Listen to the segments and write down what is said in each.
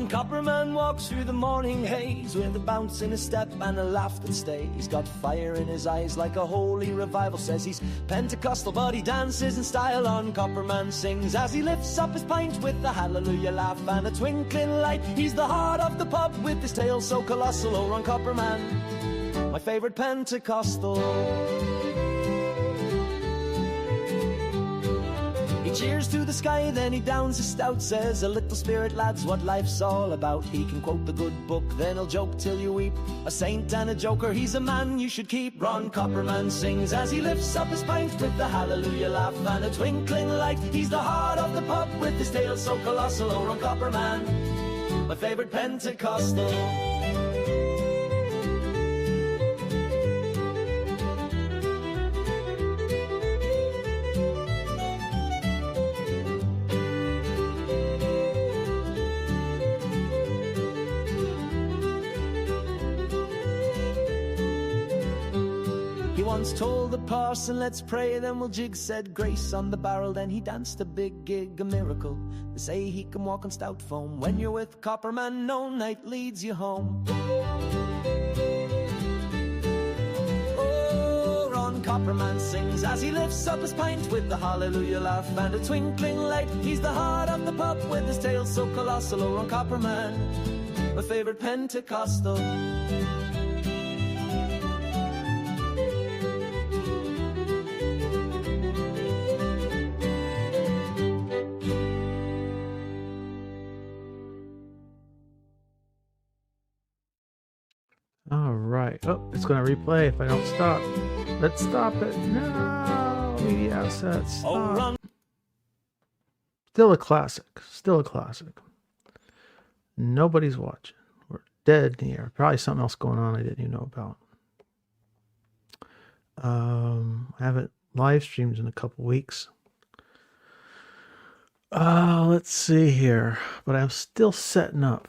Ron Copperman walks through the morning haze with a bounce in his step and a laugh that stays. He's got fire in his eyes like a holy revival. Says he's Pentecostal but he dances in style. Ron Copperman sings as he lifts up his pint with a hallelujah laugh and a twinkling light. He's the heart of the pub with his tail so colossal. Oh, Ron Copperman, my favourite Pentecostal. He cheers to the sky, then he downs his stout. Says, a little spirit, lads, what life's all about. He can quote the good book, then he'll joke till you weep. A saint and a joker, he's a man you should keep. Ron Copperman sings as he lifts up his pint with a hallelujah laugh and a twinkling light. He's the heart of the pub with his tail so colossal. Oh, Ron Copperman, my favourite Pentecostal. Once told the parson, let's pray, then we'll jig. Said grace on the barrel, then he danced a big gig. A miracle, they say he can walk on stout foam. When you're with Copperman, no night leads you home. Oh, Ron Copperman sings as he lifts up his pint with the hallelujah laugh and a twinkling light. He's the heart of the pub with his tail so colossal. Oh, Ron Copperman, my favourite Pentecostal. All right. Oh, it's going to replay if I don't stop. Let's stop it. No, media assets. Stop. Still a classic. Still a classic. Nobody's watching. We're dead in the air. Probably something else going on I didn't even know about. I haven't live streamed in a couple weeks. Let's see here. But I'm still setting up.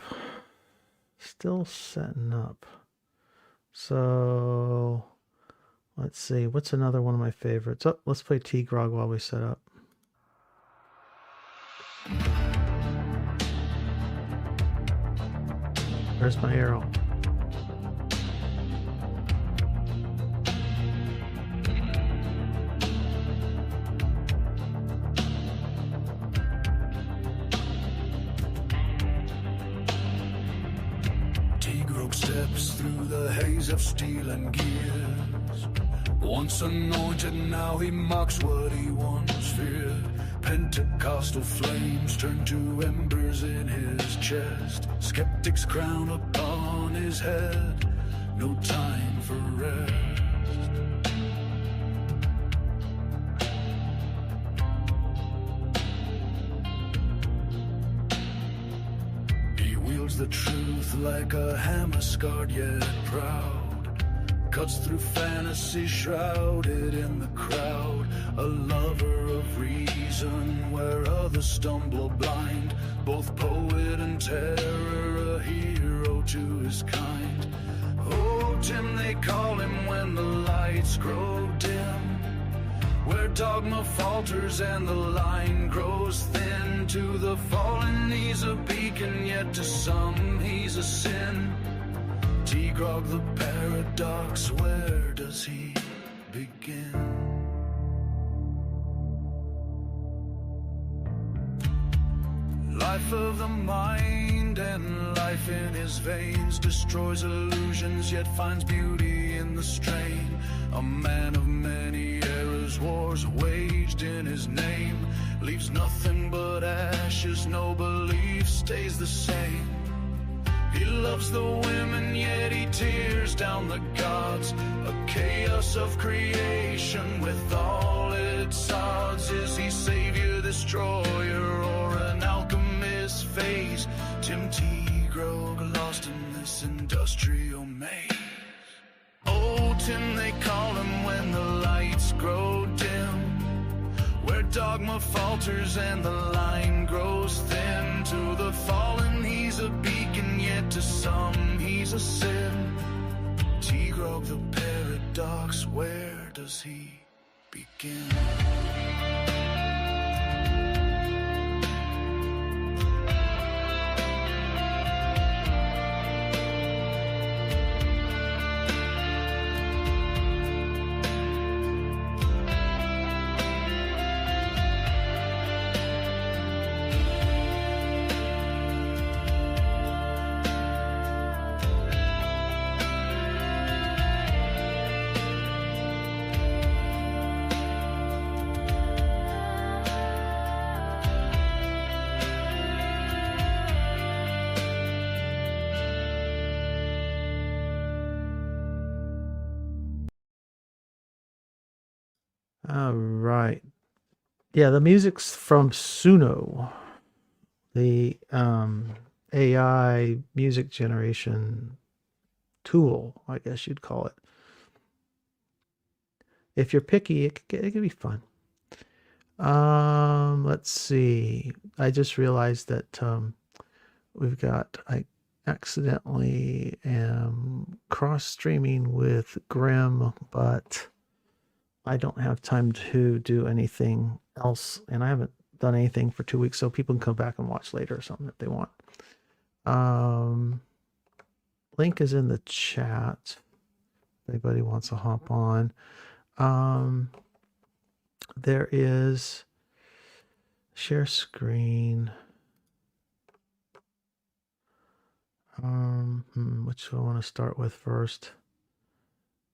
Still setting up. So, let's see. What's another one of my favorites? Oh, let's play T-Grog while we set up. Where's my arrow? Steps through the haze of steel and gears. Once anointed, now he mocks what he once feared. Pentecostal flames turn to embers in his chest. Skeptics crown upon his head. No time for rest. The truth like a hammer scarred yet proud, cuts through fantasy shrouded in the crowd. A lover of reason where others stumble blind, both poet and terror, a hero to his kind. Oh, Tim they call him when the lights grow dim, where dogma falters and the line grows thin. To the fallen he's a beacon, yet to some he's a sin. T-Grog the paradox, where does he begin? Life of the mind and life in his veins destroys illusions, yet finds beauty in the strain. A man of many errors, wars waged in his name, leaves nothing but ashes, no belief stays the same. He loves the women, yet he tears down the gods. A chaos of creation with all its odds. Is he savior, destroyer, or an alchemist phase? Tim T-Grog lost in this industrial maze. Oh, Tim they call him when the lights grow dim, where dogma falters and the line grows thin. To the fallen he's a beacon, yet to some he's a sin. T-Grog the paradox, where does he begin? All right. Yeah, the music's from Pseudo, the AI music generation tool, I guess you'd call it. If you're picky, it could be fun. Let's see. I just realized that I accidentally am cross streaming with Grim, but I don't have time to do anything else, and I haven't done anything for 2 weeks, so people can come back and watch later or something if they want. Link is in the chat. If anybody wants to hop on. There is share screen. Which do I want to start with first?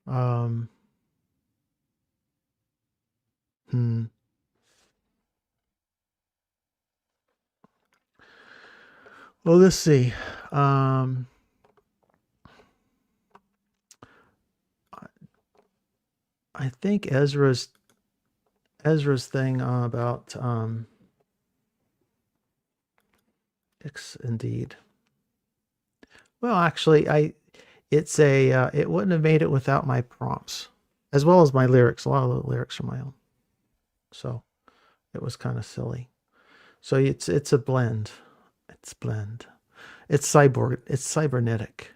Well, let's see. I think Ezra's thing about indeed. Well, actually, it wouldn't have made it without my prompts, as well as my lyrics. A lot of the lyrics are my own, so it was kind of silly. So it's a blend. It's blend. It's cyborg. It's cybernetic.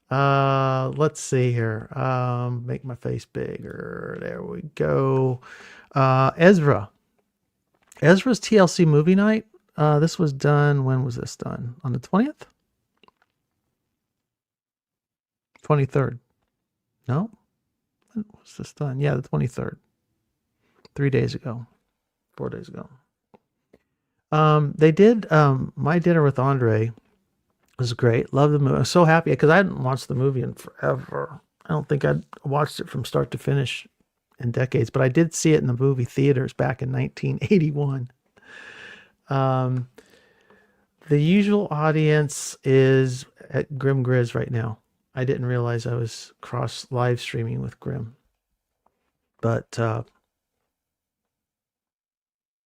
Let's see here. Make my face bigger. There we go. Ezra's TLC movie night. This was done. When was this done? On the 20th? 23rd. No? When was this done? Yeah, the 23rd. 3 days ago. 4 days ago. They did My Dinner with Andre. It was great. Love the movie. I was so happy because I hadn't watched the movie in forever. I don't think I'd watched it from start to finish in decades, but I did see it in the movie theaters back in 1981. The usual audience is at Grim Grizz right now. I didn't realize I was cross live streaming with Grim, but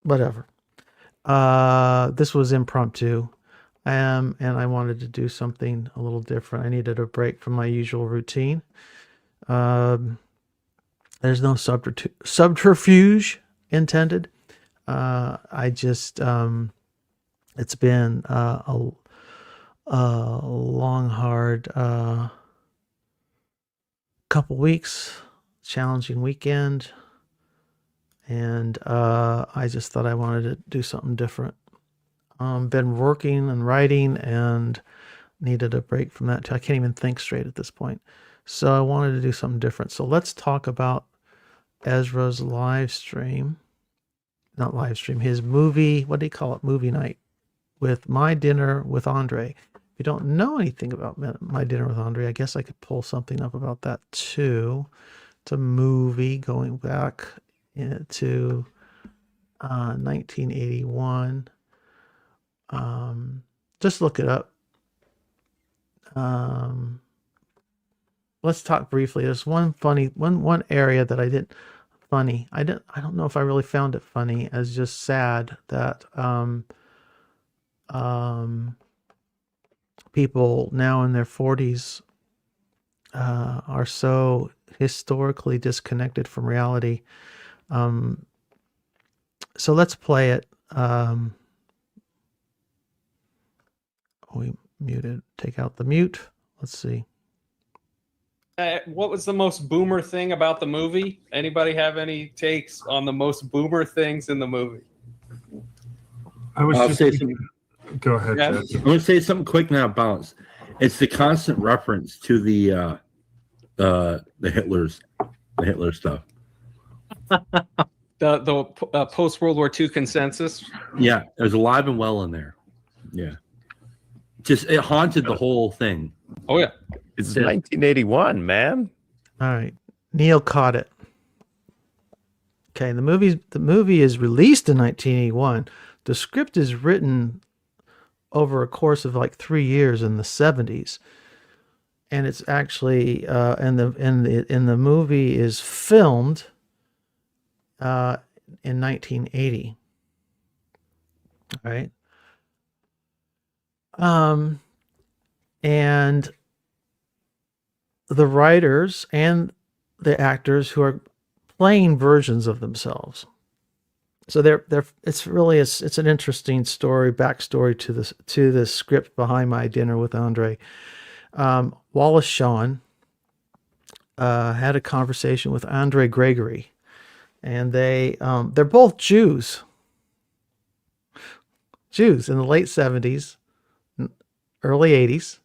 whatever. This was impromptu, and I wanted to do something a little different. I needed a break from my usual routine. There's no subterfuge intended. I just it's been a long, hard couple weeks, challenging weekend, and I just thought I wanted to do something different. Been working and writing and needed a break from that too. I can't even think straight at this point. So I wanted to do something different. So let's talk about Ezra's live stream. Not live stream, his movie, what do you call it? Movie night with My Dinner with Andre. If you don't know anything about My Dinner with Andre, I guess I could pull something up about that too. It's a movie going back to 1981. Just look it up. Let's talk briefly. There's one area that I didn't funny. I don't know if I really found it funny, as just sad that people now in their 40s are so historically disconnected from reality. So let's play it. We muted. Take out the mute. Let's see. What was the most boomer thing about the movie? Anybody have any takes on the most boomer things in the movie? Go ahead. Yeah. Jed. I'm going to say something quick now. Balance. It's the constant reference to the Hitler stuff. The post World War II consensus. Yeah, it was alive and well in there. Yeah, just it haunted the whole thing. Oh yeah. It's 1981, man. All right. Neil caught it. Okay, the movie is released in 1981. The script is written over a course of like 3 years in the 70s. and it's actually in the movie is filmed in 1980. Right. And the writers and the actors who are playing versions of themselves. So it's an interesting backstory to the script behind My Dinner with Andre. Wallace Shawn had a conversation with Andre Gregory, and they're both Jews in the late 70s, early 80s.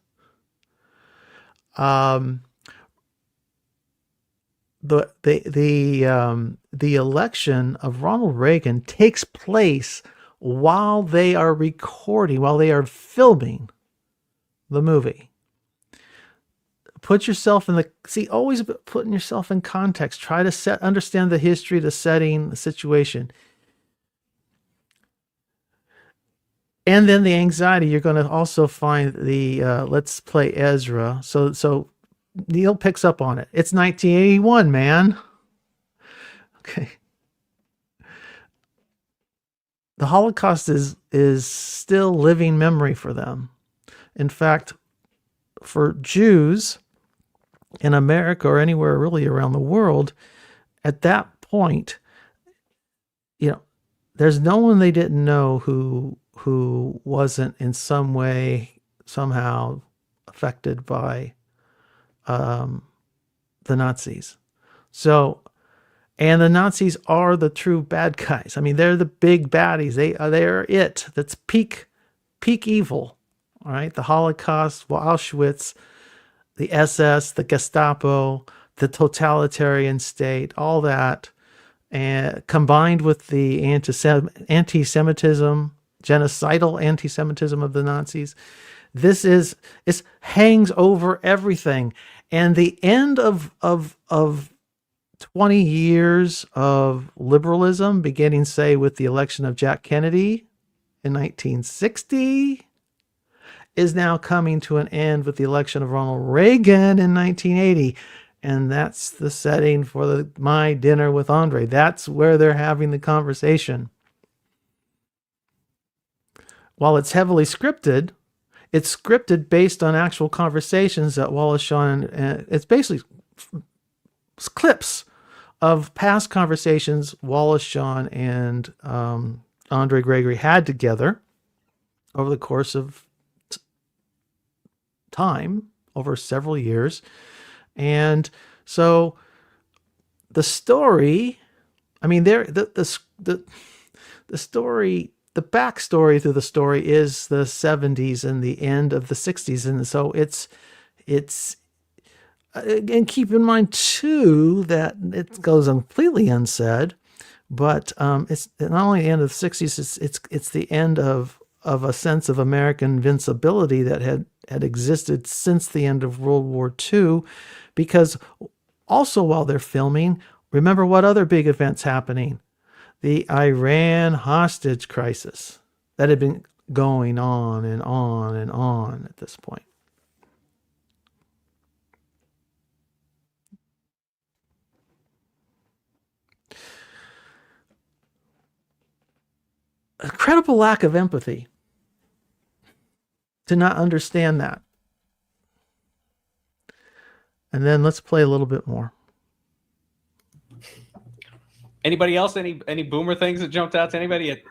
The election of Ronald Reagan takes place while they are filming the movie. Put yourself always putting yourself in context. Try to understand the history, the setting, the situation. And then the anxiety, you're going to also find the let's play Ezra. So Neil picks up on it. It's 1981, man. Okay. The Holocaust is still living memory for them. In fact, for Jews in America or anywhere really around the world, at that point, there's no one they didn't know who wasn't in some way, somehow affected by the Nazis. So, and the Nazis are the true bad guys. I mean, they're the big baddies. They're it. That's peak evil. All right, the Holocaust, Auschwitz, the SS, the Gestapo, the totalitarian state, all that, and combined with the anti-Semitism, genocidal anti-Semitism of the Nazis, this hangs over everything. And the end of 20 years of liberalism, beginning, say, with the election of Jack Kennedy in 1960, is now coming to an end with the election of Ronald Reagan in 1980. And that's the setting for My Dinner with Andre. That's where they're having the conversation. While it's heavily scripted, it's scripted based on actual conversations that Wallace Shawn, it's basically clips of past conversations Wallace Shawn and Andre Gregory had together over the course of time, over several years. And so the story, I mean, the story, the backstory through the story is the 70s and the end of the 60s. And so it's, and keep in mind too, that it goes completely unsaid, but it's not only the end of the 60s, it's the end of a sense of American invincibility that had existed since the end of World War II, because also while they're filming, remember what other big events happening? The Iran hostage crisis that had been going on and on and on at this point. A credible lack of empathy to not understand that. And then let's play a little bit more. Anybody else? Any boomer things that jumped out to anybody?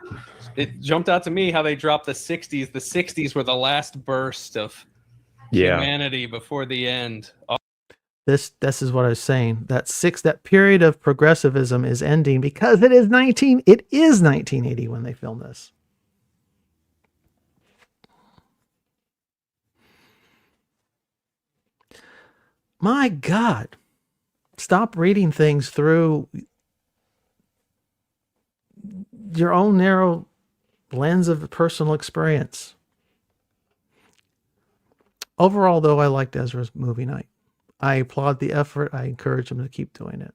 It jumped out to me how they dropped the 60s. The 60s were the last burst of humanity before the end. This is what I was saying. That period of progressivism is ending because it is 1980 when they filmed this. My God. Stop reading things through your own narrow lens of personal experience. Overall, though, I liked Ezra's movie night. I applaud the effort. I encourage him to keep doing it.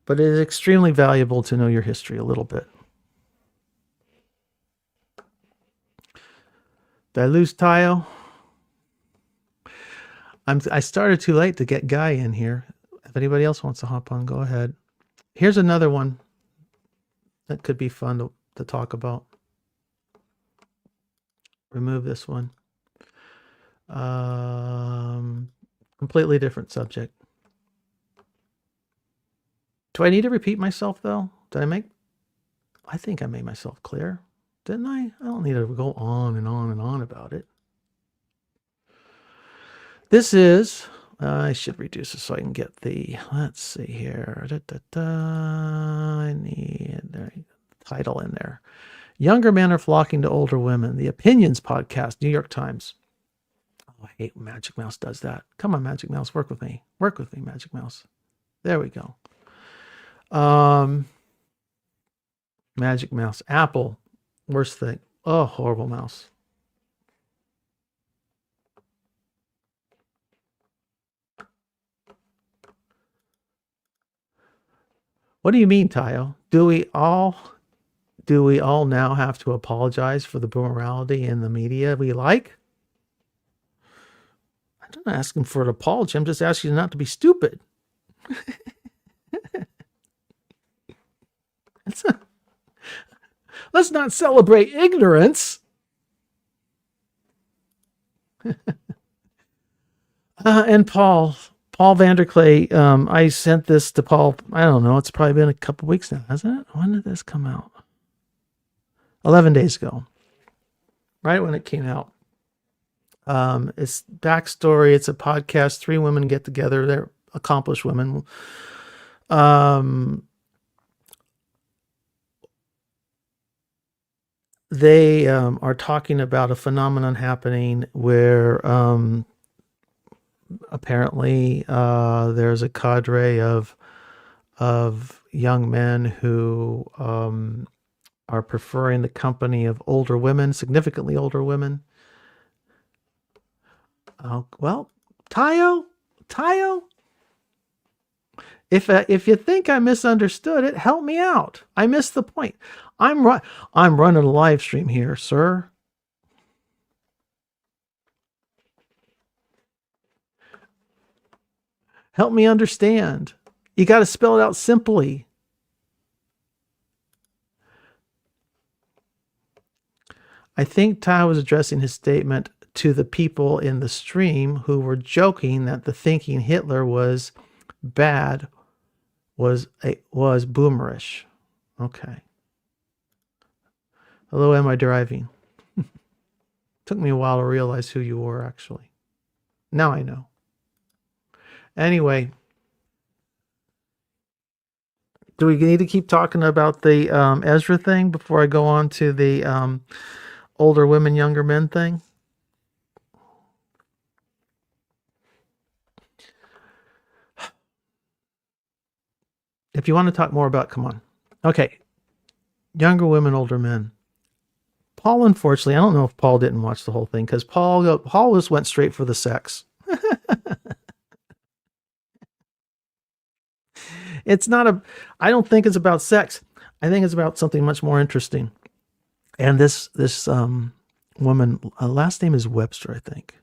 But it is extremely valuable to know your history a little bit. Did I lose Tayo? I started too late to get Guy in here. If anybody else wants to hop on, go ahead. Here's another one that could be fun to talk about. Remove this one. Completely different subject. Do I need to repeat myself though? I think I made myself clear. Didn't I? I don't need to go on and on and on about it. This is, I should reduce it so I can get let's see here. I need the title in there. Younger men are flocking to older women. The Opinions Podcast, New York Times. Oh, I hate when Magic Mouse does that. Come on, Magic Mouse, work with me. Work with me, Magic Mouse. There we go. Magic Mouse. Apple, worst thing. Oh, horrible mouse. What do you mean, Tayo? Do we all now have to apologize for the boomerality in the media we like? I'm not asking for an apology. I'm just asking you not to be stupid. Let's not celebrate ignorance. And Paul Vanderklay, I sent this to Paul. I don't know. It's probably been a couple weeks now, hasn't it? When did this come out? 11 days ago. Right when it came out. It's backstory. It's a podcast. 3 women get together. They're accomplished women. They are talking about a phenomenon happening where apparently there's a cadre of young men who are preferring the company of older women, significantly older women. Well, Tayo, if you think I misunderstood it, help me out. I missed the point. I'm running a live stream here, sir. Help me understand. You got to spell it out simply. I think Ty was addressing his statement to the people in the stream who were joking that the thinking Hitler was bad was boomerish. Okay. Hello, am I driving? Took me a while to realize who you were, actually. Now I know. Anyway, do we need to keep talking about the Ezra thing before I go on to the older women, younger men thing? If you want to talk more about, come on. Okay. Younger women, older men. Paul, unfortunately, I don't know if Paul didn't watch the whole thing because Paul just went straight for the sex. I don't think it's about sex. I think it's about something much more interesting. And this woman, last name is Webster, I think.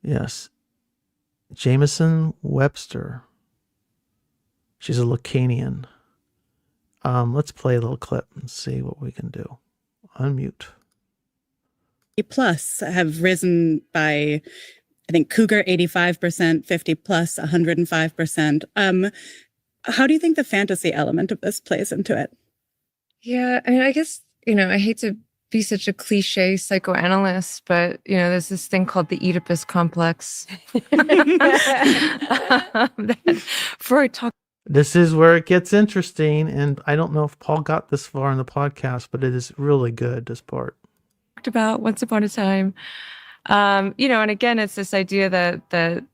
Yes. Jameson Webster. She's a Lacanian. Let's play a little clip and see what we can do. Unmute. Plus have risen by, I think, Cougar 85%, 50 plus 105%. How do you think the fantasy element of this plays into it? Yeah, I mean, I guess, I hate to be such a cliche psychoanalyst, but, there's this thing called the Oedipus complex. Freud talked. This is where it gets interesting, and I don't know if Paul got this far in the podcast, but it is really good, this part. About once upon a time. And again, it's this idea that the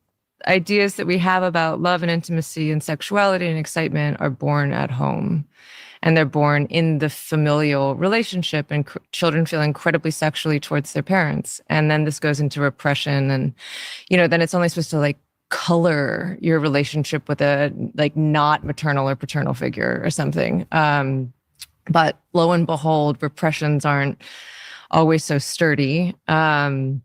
ideas that we have about love and intimacy and sexuality and excitement are born at home. And they're born in the familial relationship, and children feel incredibly sexually towards their parents. And then this goes into repression, and, then it's only supposed to color your relationship with a like not maternal or paternal figure or something. But lo and behold, repressions aren't always so sturdy. And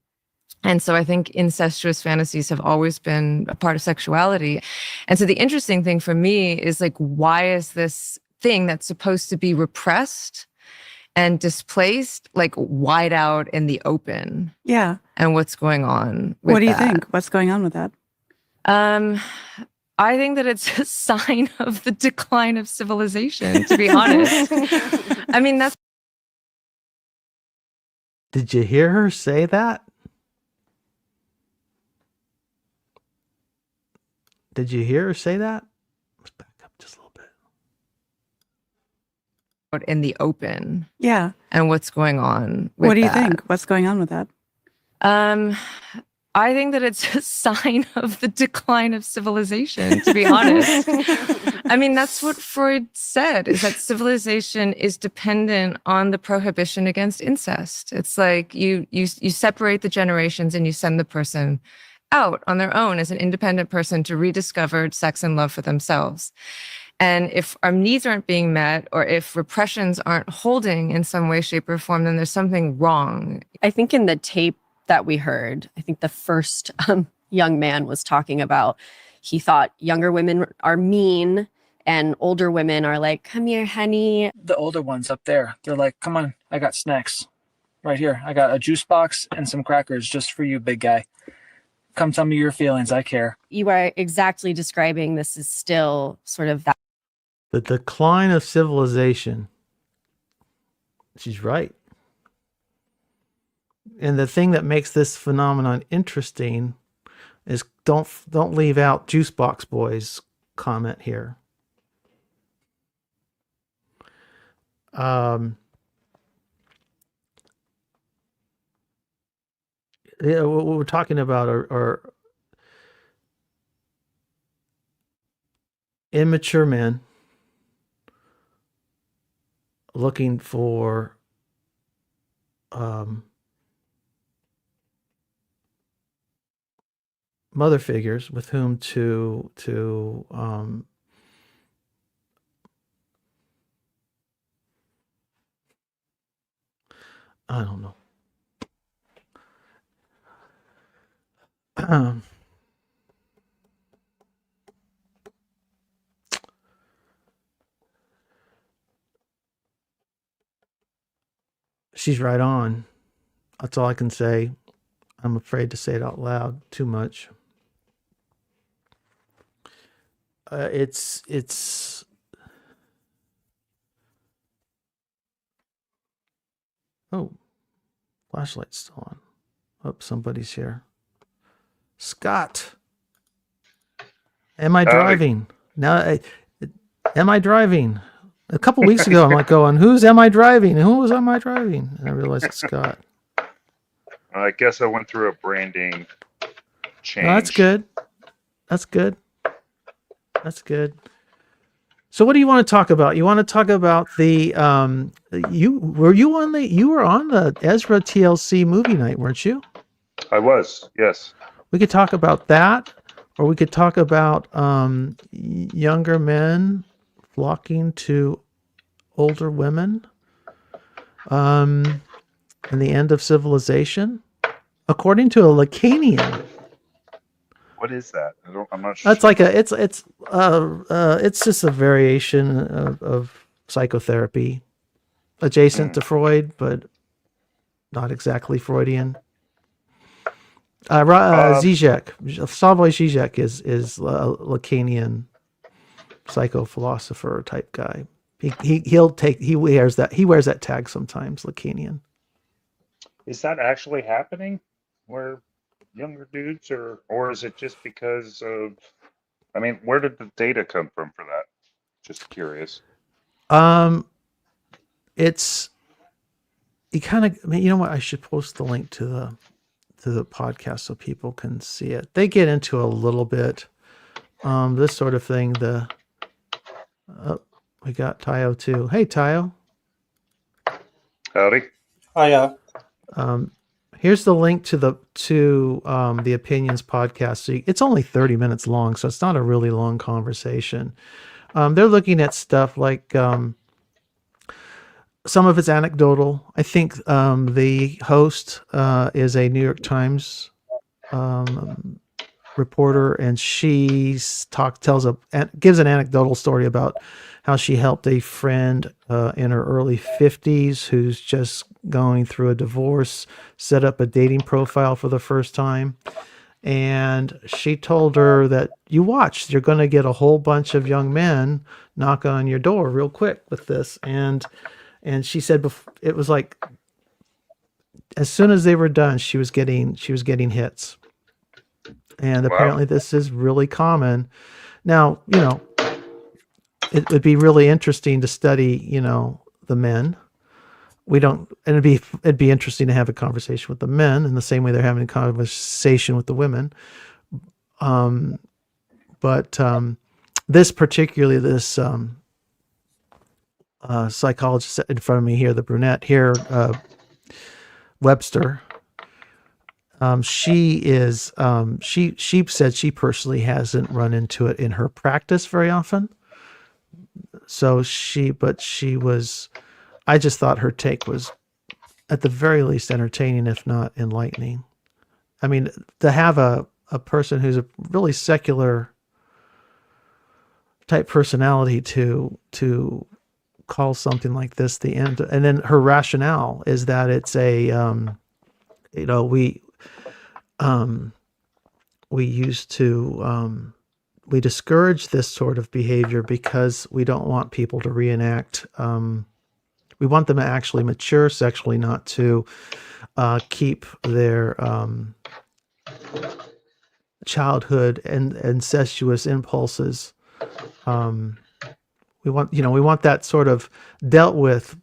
so I think incestuous fantasies have always been a part of sexuality. And so the interesting thing for me is like, why is this thing that's supposed to be repressed and displaced like wide out in the open? Yeah. And what's going on with What do you that? think? What's going on with that? I think that it's a sign of the decline of civilization, to be honest. I mean, that's. Did you hear her say that? Did you hear her say that? Let's back up just a little bit. In the open. Yeah. And what's going on with What do you that? think? What's going on with that? I think that it's a sign of the decline of civilization, to be honest. I mean, that's what Freud said, is that civilization is dependent on the prohibition against incest. It's like you separate the generations and you send the person out on their own as an independent person to rediscover sex and love for themselves. And if our needs aren't being met, or if repressions aren't holding in some way, shape, or form, then there's something wrong. I think in the tape that we heard, I think the first young man was talking about, he thought younger women are mean and older women are like, come here, honey. The older ones up there, they're like, come on, I got snacks right here. I got a juice box and some crackers just for you, big guy. Come tell me your feelings. I care. You are exactly describing this is still sort of that. The decline of civilization. She's right. And the thing that makes this phenomenon interesting is don't leave out Juice Box Boy's comment here. Yeah, what we're talking about are immature men looking for mother figures with whom to I don't know. She's right on. That's all I can say. I'm afraid to say it out loud too much. It's oh, flashlight's still on. Oh, somebody's here. Scott, am I driving? Now, am I driving? A couple weeks ago, I'm like going, who's am I driving? Who was am I driving? And I realized it's Scott. I guess I went through a branding change. No, that's good. That's good. That's good. So what do you want to talk about? You want to talk about the you were on the Ezra TLC movie night, weren't you? I was, yes. We could talk about that, or we could talk about younger men flocking to older women, and the end of civilization, according to a Lacanian. What is that? I'm not sure. That's like it's just a variation of psychotherapy, adjacent to Freud, but not exactly Freudian. Zizek, Slavoj Zizek is a Lacanian psychophilosopher type guy. He wears that tag sometimes, Lacanian. Is that actually happening? Where younger dudes or is it just because of, I mean, where did the data come from for that? Just curious. It's you kind of, you know what, I should post the link to the podcast so people can see it. They get into a little bit this sort of thing. We got Tayo too. Hey Tayo. Howdy. Hiya. Here's the link to the Opinions podcast. So it's only 30 minutes long, so it's not a really long conversation. They're looking at stuff like some of it's anecdotal. I think the host is a New York Times reporter, and she gives an anecdotal story about how she helped a friend in her early 50s who's just going through a divorce, set up a dating profile for the first time. And she told her that you're going to get a whole bunch of young men knock on your door real quick with this. And she said it was like, as soon as they were done, she was getting hits. And apparently this is really common. Now, it would be really interesting to study, the men. It'd be interesting to have a conversation with the men in the same way they're having a conversation with the women. But this psychologist in front of me here, the brunette here, Webster, she said she personally hasn't run into it in her practice very often. So I just thought her take was at the very least entertaining, if not enlightening. I mean, to have a person who's a really secular type personality to call something like this the end, and then her rationale is that it's we discourage this sort of behavior because we don't want people to reenact. We want them to actually mature sexually, not to keep their childhood and incestuous impulses. We want that sort of dealt with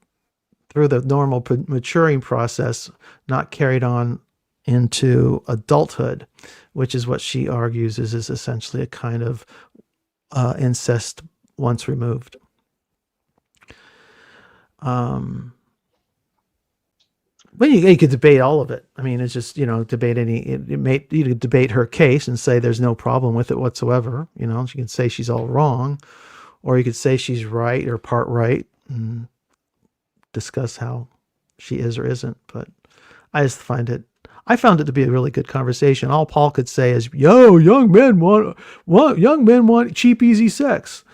through the normal maturing process, not carried on into adulthood, which is what she argues is essentially a kind of incest once removed. But you could debate all of it. I mean, it's just, you could debate her case and say there's no problem with it whatsoever. She can say she's all wrong, or you could say she's right or part right and discuss how she is or isn't. But I found it to be a really good conversation. All Paul could say is, young men want cheap, easy sex.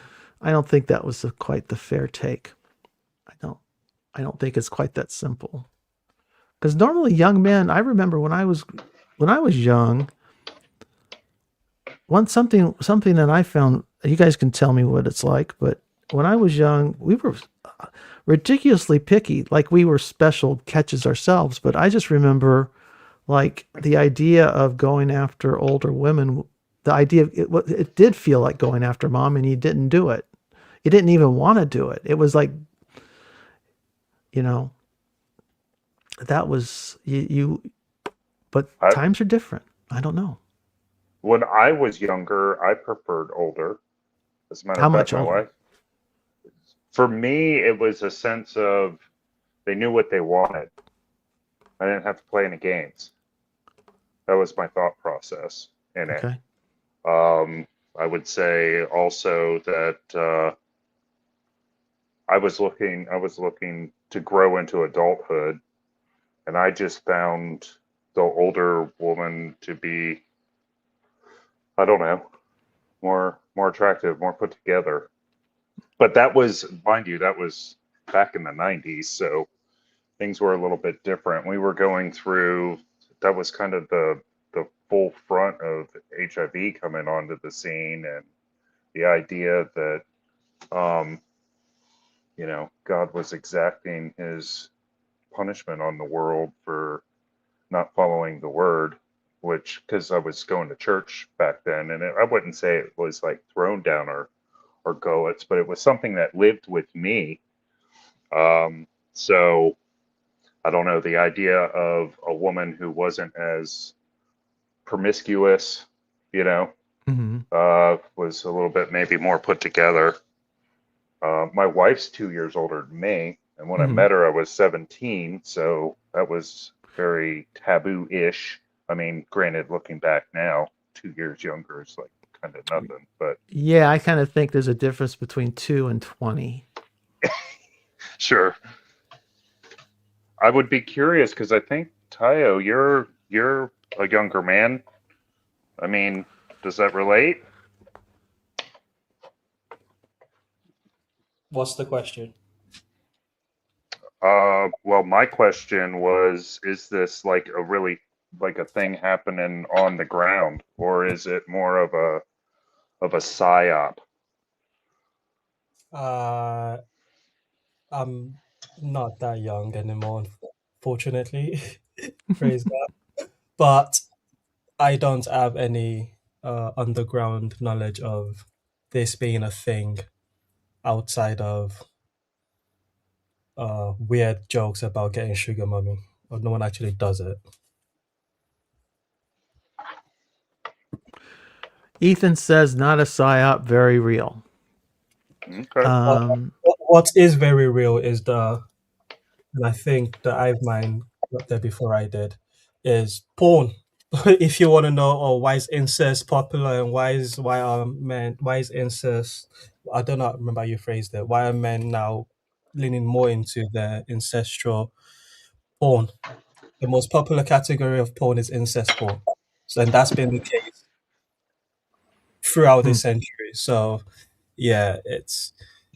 I don't think that was quite the fair take. I don't think it's quite that simple. Because normally young men, I remember when I was young, something that I found, you guys can tell me what it's like, but when I was young, we were ridiculously picky, like we were special catches ourselves. But I just remember, like, the idea of going after older women, the idea of it did feel like going after mom, and you didn't do it. You didn't even want to do it. It was like, that was you, but times are different. I don't know. When I was younger, I preferred older. As a matter of fact, my wife. For me, it was a sense of they knew what they wanted. I didn't have to play any games. That was my thought process in it. Okay. I would say also that I was looking to grow into adulthood, and I just found the older woman to be, I don't know, more attractive, more put together. But that was, mind you, that was back in the 90s, so things were a little bit different. We were going through, that was kind of the full front of HIV coming onto the scene, and the idea that God was exacting his punishment on the world for not following the word, which, because I was going to church back then, and I wouldn't say it was like thrown down our gullets, but it was something that lived with me. So I don't know, the idea of a woman who wasn't as promiscuous, was a little bit maybe more put together. My wife's 2 years older than me, and when I met her, I was 17, so that was very taboo-ish. I mean, granted, looking back now, 2 years younger is like kind of nothing, but yeah, I kind of think there's a difference between 2 and 20. sure. I would be curious because I think Tayo, you're a younger man. I mean, does that relate? What's the question? Well, my question was, is this like a really like a thing happening on the ground, or is it more of a psyop? I'm not that young anymore, fortunately. Praise God. But I don't have any underground knowledge of this being a thing outside of weird jokes about getting sugar mommy. Or no one actually does it. Ethan says, not a psyop, very real. Okay. What is very real is and I think the Hive Mind got there before I did, is porn. If you want to know, why is incest popular and why is incest? I don't know. Remember how you phrased it. Why are men now leaning more into the ancestral porn? The most popular category of porn is incest porn, and that's been the case throughout the century. So, yeah,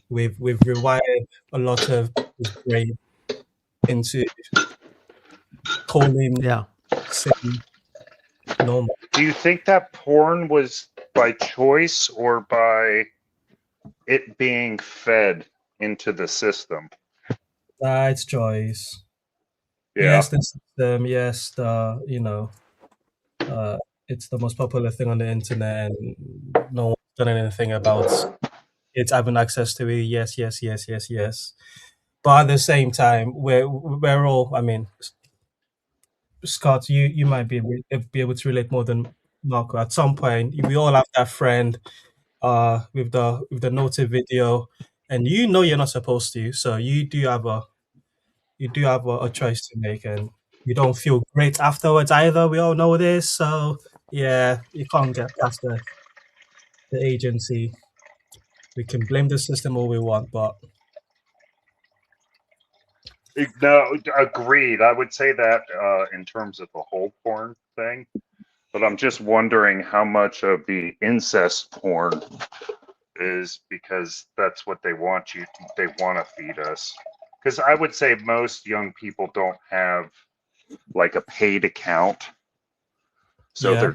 we've rewired a lot of this brain into calling sin normal. Do you think that porn was by choice or by it being fed into the system? It's choice. Yeah. Yes, the system. Yes, it's the most popular thing on the internet, and no one's done anything about it having access to it. Yes, yes, yes, yes, yes. But at the same time, we're all. I mean, Scott, you might be able to relate more than Marco. At some point, we all have that friend, with the naughty video, and you're not supposed to. So you do have a choice to make, and you don't feel great afterwards either. We all know this, so yeah, you can't get past the agency. We can blame the system all we want, but No, agreed. I would say that in terms of the whole porn thing, but I'm just wondering how much of the incest porn is because that's what they want to feed us. Because I would say most young people don't have like a paid account, so Yeah.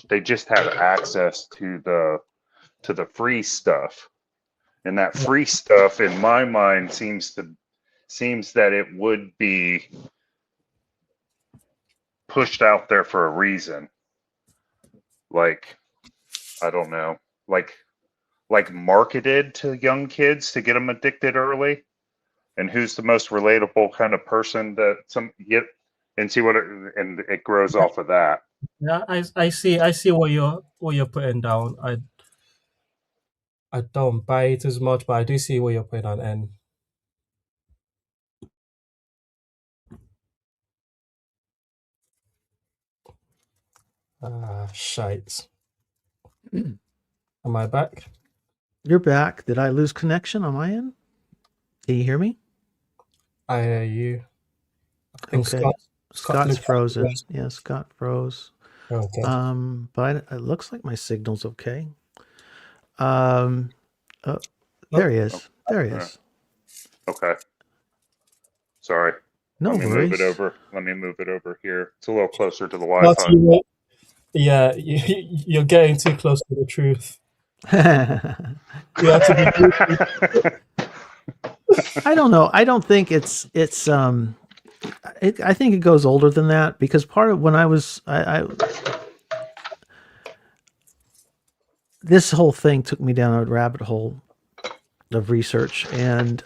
they just have access to the free stuff. And that free stuff, in my mind, seems that it would be pushed out there for a reason. Like, I don't know, like marketed to young kids to get them addicted early. And who's the most relatable kind of person that and see and it grows off of that. Yeah, I see what you're putting down. I don't buy it as much, but I do see what you're putting on. And shite. Am I back? You're back. Did I lose connection on my end? Can you hear me? I hear you. I think Okay. Scott's frozen. froze. Yeah, Scott froze. Okay. But it looks like my signal's okay. Oh, there he is. There he is. Okay. Sorry. No Let me worries. move it over here. It's a little closer to the Wi-Fi. Yeah, you're getting too close to the truth. You have to be. I don't know. I don't think it's I think it goes older than that, because part of when I was this whole thing took me down a rabbit hole of research, and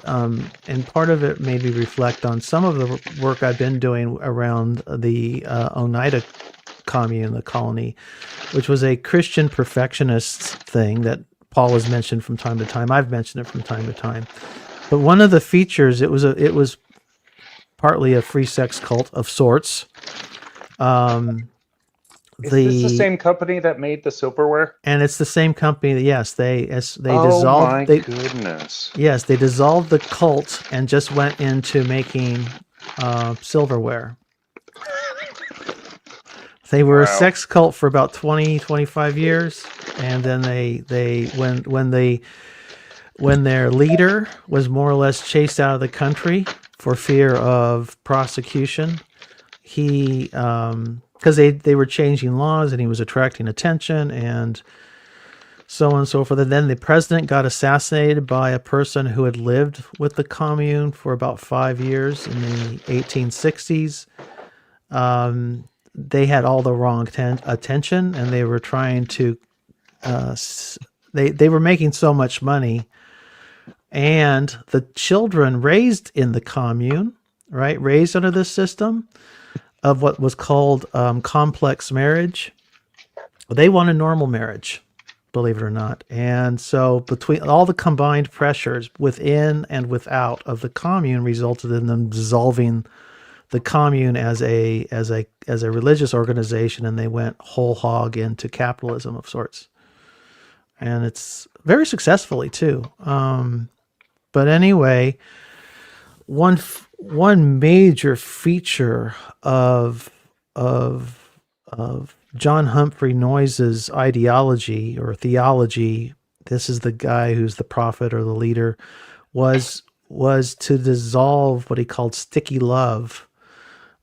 part of it made me reflect on some of the work I've been doing around the Oneida commune, the colony, which was a Christian perfectionist thing that Paul has mentioned from time to time. I've mentioned it from time to time. But one of the features, it was partly a free sex cult of sorts. Is this the same company that made the silverware? And it's the same company that, yes, they oh dissolved. My goodness. Yes, they dissolved the cult and just went into making silverware. They were a sex cult for about 20-25 years, and then when their leader was more or less chased out of the country for fear of prosecution, he because they were changing laws and he was attracting attention and so on and so forth. And then the president got assassinated by a person who had lived with the commune for about 5 years in the 1860s. They had all the wrong attention, and they were trying to they were making so much money, and the children raised in the commune, right, raised under this system of what was called complex marriage, they wanted normal marriage, believe it or not. And so between all the combined pressures within and without of the commune resulted in them dissolving the commune as a religious organization, and they went whole hog into capitalism of sorts. And it's very successfully too. But anyway, one major feature of John Humphrey Noyes's ideology or theology, this is the guy who's the prophet or the leader, was to dissolve what he called sticky love.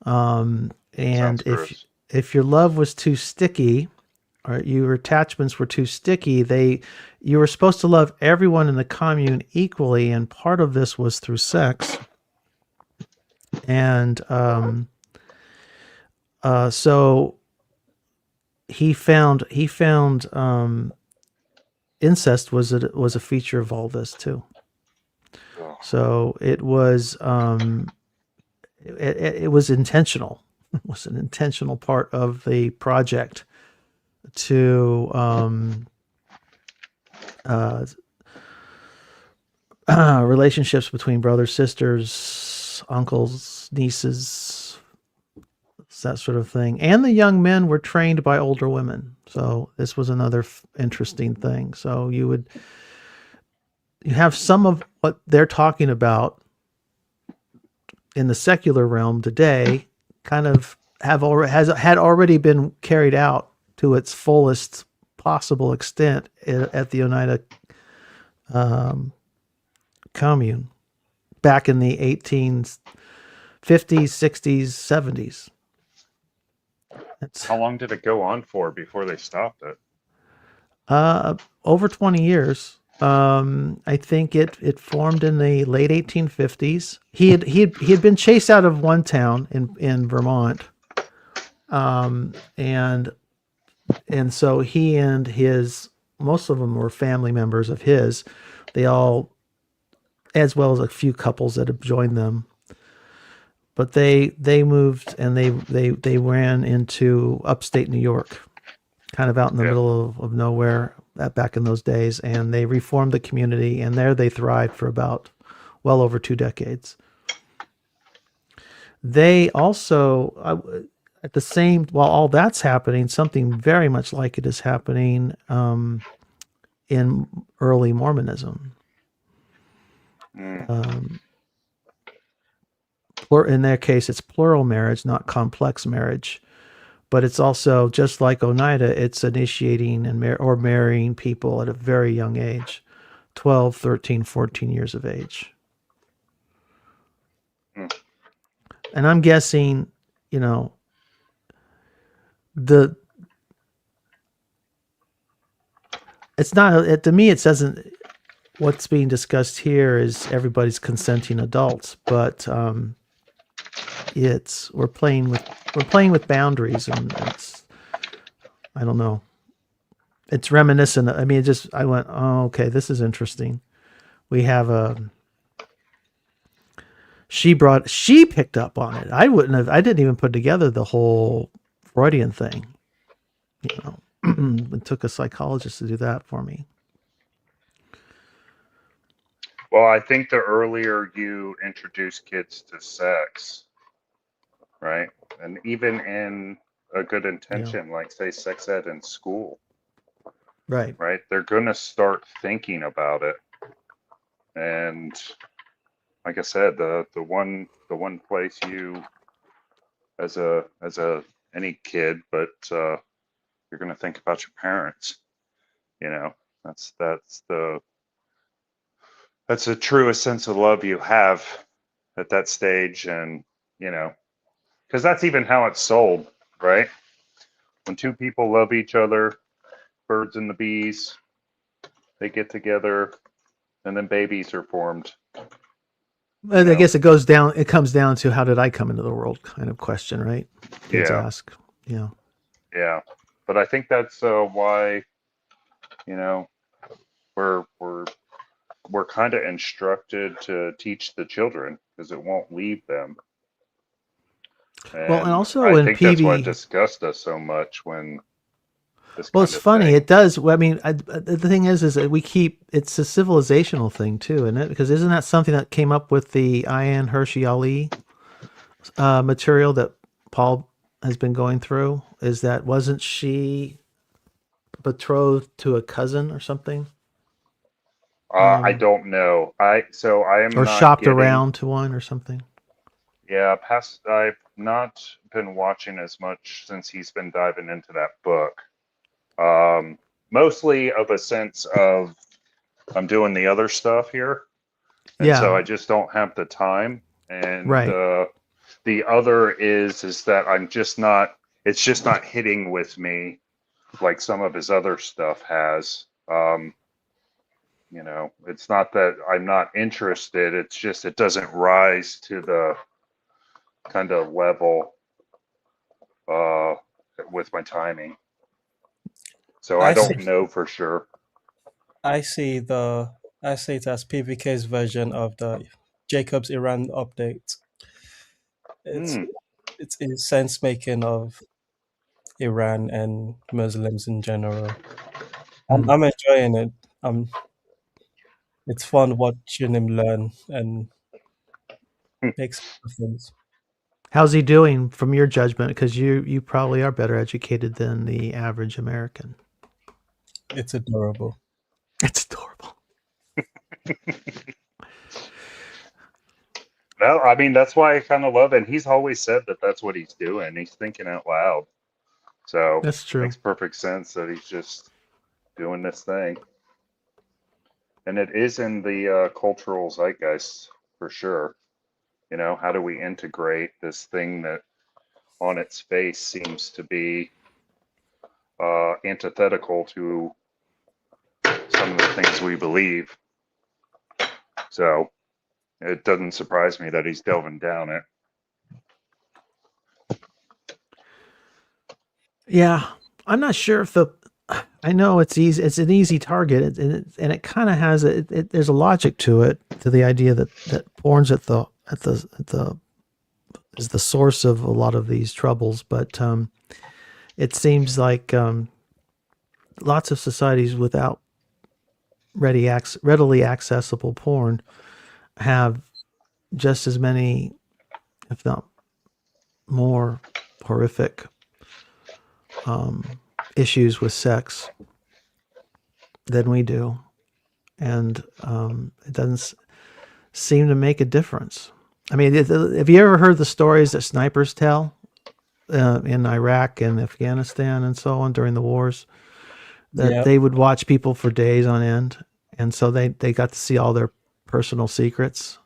And if your love was too sticky, or your attachments were too sticky, you were supposed to love everyone in the commune equally, and part of this was through sex. And so he found incest was a feature of all this too. So it was it was intentional. It was an intentional part of the project to relationships between brothers, sisters, uncles, nieces, that sort of thing. And the young men were trained by older women. So this was another interesting thing. So you have some of what they're talking about in the secular realm today kind of had already been carried out to its fullest possible extent at the Oneida commune back in the 1850s, 60s, 70s. How long did it go on for before they stopped it? Over 20 years. I think it formed in the late 1850s. He had been chased out of one town in Vermont, and so he and most of them were family members of his. They all, as well as a few couples that have joined them. But they moved and they ran into upstate New York, kind of out in the middle of nowhere back in those days, and they reformed the community, and there they thrived for about well over 2 decades. They also, while all that's happening, something very much like it is happening in early Mormonism. In their case, it's plural marriage, not complex marriage. But it's also, just like Oneida, it's initiating or marrying people at a very young age, 12, 13, 14 years of age. And I'm guessing, it's not, to me, it doesn't, what's being discussed here is everybody's consenting adults, but we're playing with boundaries, and I don't know. It's reminiscent. I mean, I went, oh, okay, this is interesting. We have she picked up on it. I didn't even put together the whole Freudian thing. It took a psychologist to do that for me. Well, I think the earlier you introduce kids to sex, right? And even in a good intention, like say sex ed in school, Right. right? They're gonna start thinking about it. And like I said, the one place you as a any kid, but you're gonna think about your parents. You know, that's the truest sense of love you have at that stage, and you know, because that's even how it's sold, right? When two people love each other, birds and the bees, they get together, and then babies are formed. I guess it comes down to how did I come into the world kind of question, right? Kids ask. Yeah. Yeah. But I think that's why, you know, we're kind of instructed to teach the children because it won't leave them. And also I when think that's what disgusts us so much when this. Well, it's funny. It does. I mean, the thing is that it's a civilizational thing too, isn't it? Because isn't that something that came up with the Ayaan Hirsi Ali material that Paul has been going through? Is that wasn't she betrothed to a cousin or something? I don't know. I am or not shopped getting, around to one or something. Yeah, I've not been watching as much since he's been diving into that book. Mostly of a sense of I'm doing the other stuff here, and so I just don't have the time. And the other is that I'm just not. It's just not hitting with me like some of his other stuff has. You know, it's not that I'm not interested. It's just it doesn't rise to the kind of level with my timing. So I don't know for sure. I see it as PVK's version of the Jacob's Iran update. It's a sense making of Iran and Muslims in general. I'm enjoying it. It's fun watching him learn and makes a difference. How's he doing from your judgment? Because you probably are better educated than the average American. It's adorable. It's adorable. Well, I mean, that's why I kind of love it. And he's always said that that's what he's doing. He's thinking out loud. So that's true. It makes perfect sense that he's just doing this thing. And it is in the cultural zeitgeist for sure. You know, how do we integrate this thing that on its face seems to be antithetical to some of the things we believe? So it doesn't surprise me that he's delving down it. Yeah, I'm not sure if I know it's easy. It's an easy target, and it kind of has there's a logic to it, to the idea that porn's is the source of a lot of these troubles. But it seems like lots of societies without readily accessible porn have just as many, if not more, horrific issues with sex than we do, and it doesn't seem to make a difference. I mean, have you ever heard the stories that snipers tell in Iraq and Afghanistan and so on during the wars, that they would watch people for days on end, and so they got to see all their personal secrets?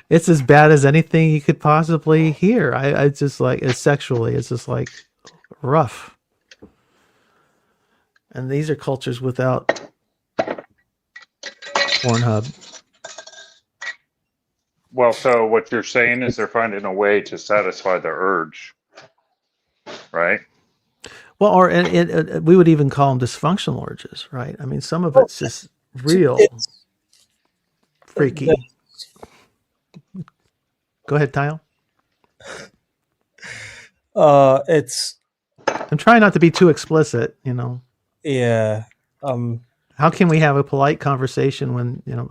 It's as bad as anything you could possibly hear. I just like it's sexually. It's just like rough. And these are cultures without Pornhub. Well, so what you're saying is they're finding a way to satisfy the urge, right? Well, or we would even call them dysfunctional urges, right? I mean, some of it's just real freaky. Go ahead, Tyle. I'm trying not to be too explicit, you know. Yeah. How can we have a polite conversation when, you know,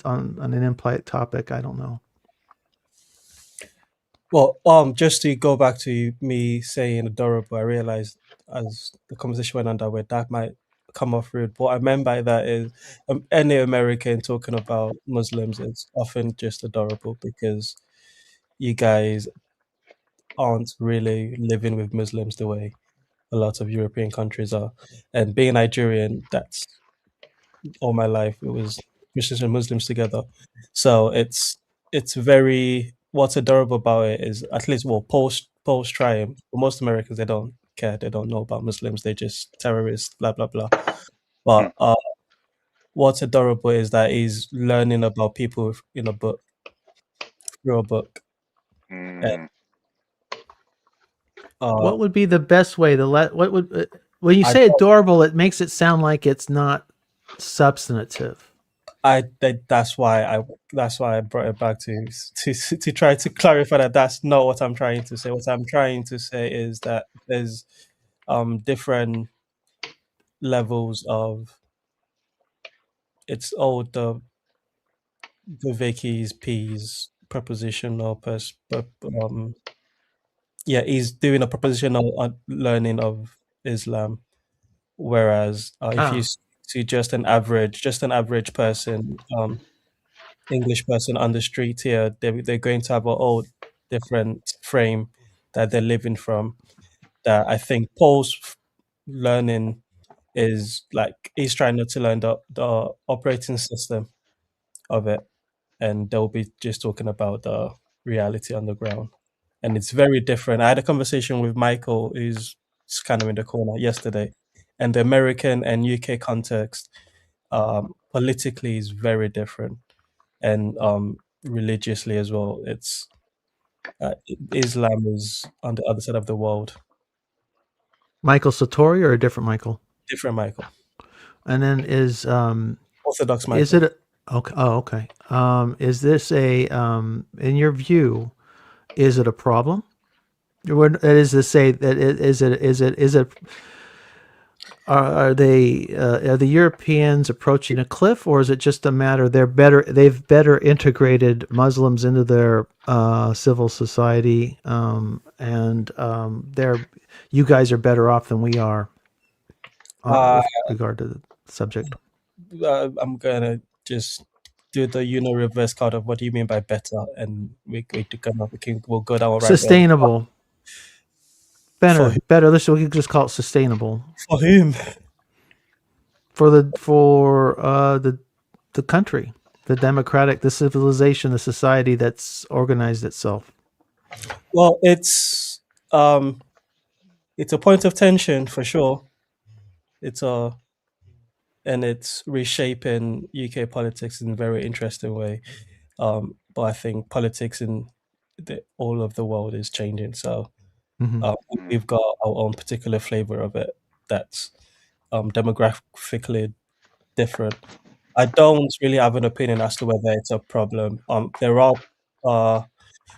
on an impolite topic? I don't know. Well, just to go back to me saying adorable, I realized as the conversation went on that way, that might come off rude. What I meant by that is any American talking about Muslims is often just adorable because you guys aren't really living with Muslims the way a lot of European countries are. And being Nigerian, that's all my life. It was Christians and Muslims together. So it's very what's adorable about it is at least well post triumph. For most Americans they don't care, they don't know about Muslims, they're just terrorists, blah blah blah. But what's adorable is that he's learning about people in a book through a book. And, what would be the best way to let what would when you I say don't- adorable, it makes it sound like it's not substantive. that's why I brought it back to try to clarify that that's not what I'm trying to say. What I'm trying to say is that there's different levels of it's all the Vicky's P's propositional yeah, he's doing a propositional learning of Islam, whereas if you see just an average person, English person on the street here, they're going to have a whole different frame that they're living from. That I think Paul's learning is like he's trying not to learn the operating system of it, and they'll be just talking about the reality on the ground, and it's very different. I had a conversation with Michael, who's kind of in the corner yesterday, and the American and UK context politically is very different, and religiously as well. It's Islam is on the other side of the world. Michael Satori or a different Michael? Different Michael. And then is Orthodox Michael. Is it okay? Oh, okay. Is this a in your view? Is it a problem? That is to say that is it? Are the Europeans approaching a cliff, or is it just a matter they've better integrated Muslims into their civil society, and you guys are better off than we are with regard to the subject? I'm gonna just do the reverse card of what do you mean by better, and we'll go down right. Sustainable. Better. We can just call it sustainable. For whom? For the country, the civilization, the society that's organized itself. Well, it's a point of tension for sure. And it's reshaping UK politics in a very interesting way. But I think politics in all of the world is changing. So we've got our own particular flavor of it that's demographically different. I don't really have an opinion as to whether it's a problem. There are,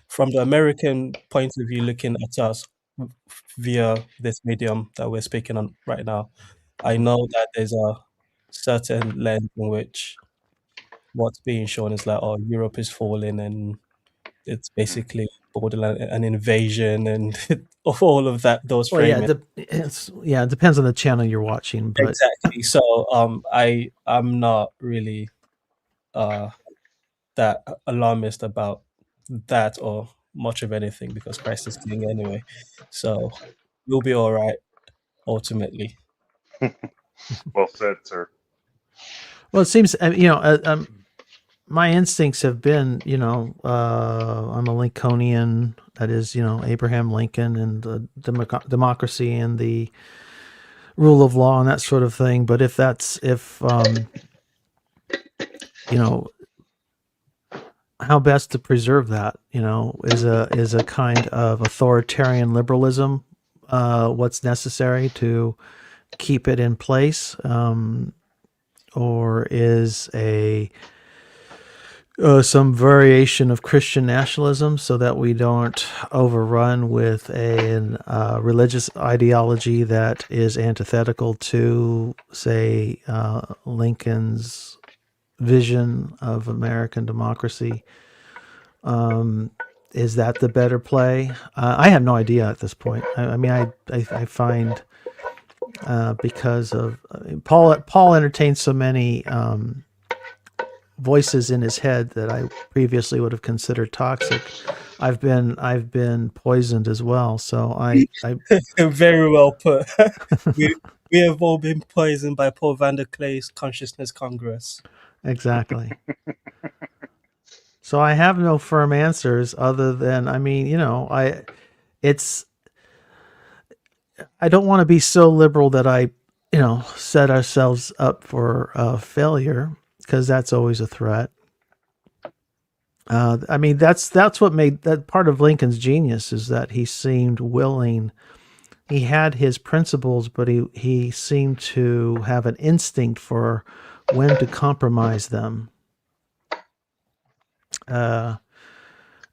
from the American point of view, looking at us via this medium that we're speaking on right now, I know that there's a certain lens in which what's being shown is like, oh, Europe is falling, and it's basically borderline an invasion and of all of that. Those framing. It depends on the channel you're watching, but exactly. So I'm not really that alarmist about that or much of anything because Christ is king anyway. So we'll be all right ultimately. Well said, sir. Well, it seems my instincts have been, I'm a Lincolnian. That is, Abraham Lincoln and the democracy and the rule of law and that sort of thing. But if how best to preserve that, is a kind of authoritarian liberalism what's necessary to keep it in place, or is some variation of Christian nationalism so that we don't overrun with a religious ideology that is antithetical to, say, Lincoln's vision of American democracy. is that the better play? I have no idea at this point. I mean, I find because of Paul entertains so many voices in his head that I previously would have considered toxic. I've been poisoned as well. So I very well put. we have all been poisoned by Paul Vanderklay's Consciousness Congress. Exactly. So I have no firm answers other than, I mean, you know, I don't want to be so liberal that I, you know, set ourselves up for failure, because that's always a threat. I mean, that's what made that part of Lincoln's genius, is that he seemed willing. He had his principles, but he seemed to have an instinct for when to compromise them. And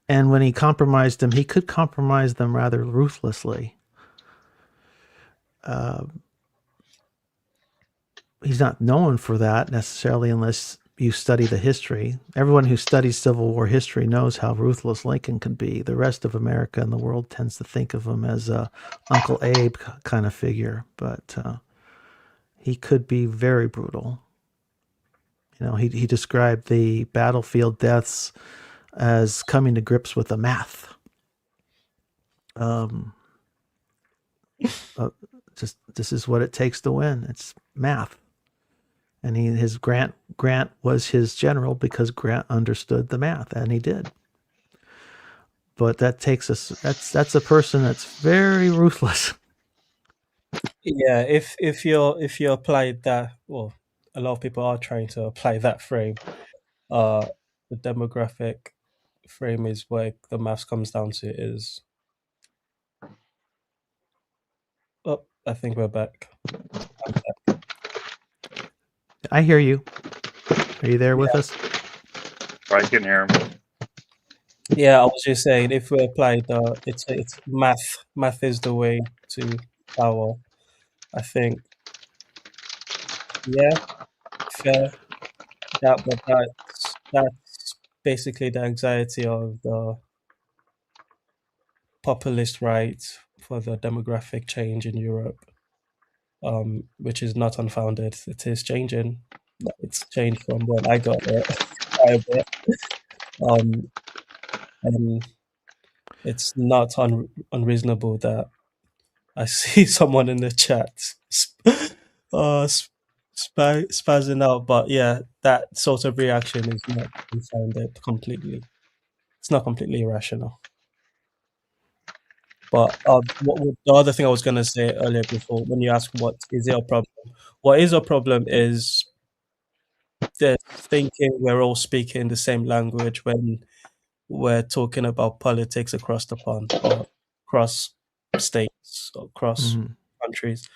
when he compromised them, he could compromise them rather ruthlessly. He's not known for that necessarily, unless you study the history. Everyone who studies Civil War history knows how ruthless Lincoln can be. The rest of America and the world tends to think of him as a Uncle Abe kind of figure, but he could be very brutal. You know, he described the battlefield deaths as coming to grips with the math. Just this is what it takes to win. It's math. And his Grant was his general because Grant understood the math, and he did. But that takes us. That's a person that's very ruthless. Yeah, if you apply that, well, a lot of people are trying to apply that frame. The demographic frame is where the maths comes down to is. Oh, I think we're back. I hear you. Are you there with us? I can hear him. Yeah, I was just saying, if we apply it's math. Math is the way to power. I think. Yeah, fair. But that's basically the anxiety of the populist right for the demographic change in Europe, which is not unfounded. It is changing. It's changed from when I got there quite a bit. And it's not unreasonable that I see someone in the chat spazzing out. But yeah, that sort of reaction is not unfounded completely. It's not completely irrational. But the other thing I was going to say earlier before, when you ask what is a problem, what is a problem is the thinking we're all speaking the same language when we're talking about politics across the pond or across states or across countries,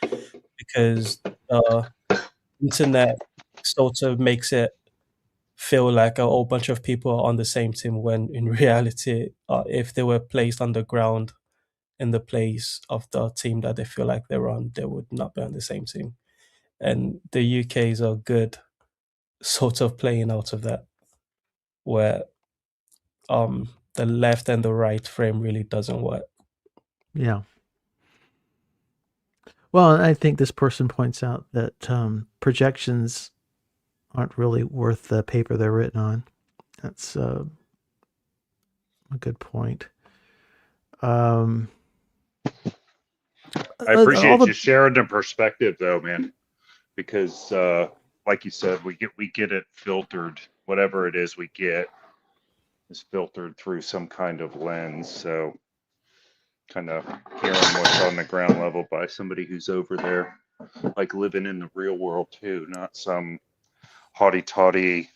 because the internet sort of makes it feel like a whole bunch of people are on the same team, when in reality, if they were placed underground in the place of the team that they feel like they're on, they would not be on the same team. And the UK's are good sort of playing out of that, where the left and the right frame really doesn't work. Yeah. Well, I think this person points out that projections aren't really worth the paper they're written on. That's a good point. I appreciate you sharing the perspective, though, man, because like you said, we get it filtered. Whatever it is we get is filtered through some kind of lens. So kind of hearing what's on the ground level by somebody who's over there, like living in the real world too, not some haughty-taughty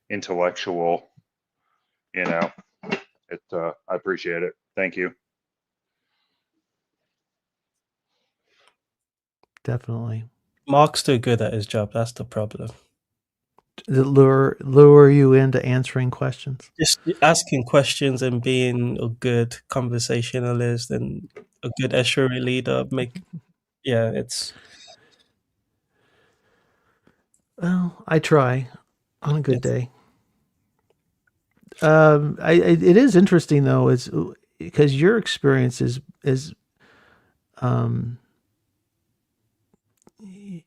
intellectual, you know. I appreciate it. Thank you. Definitely. Mark's too good at his job. That's the problem. Lure you into answering questions? Just asking questions and being a good conversationalist and a good estuary leader. It's. Well, I try on a good day. It is interesting though, is because your experience is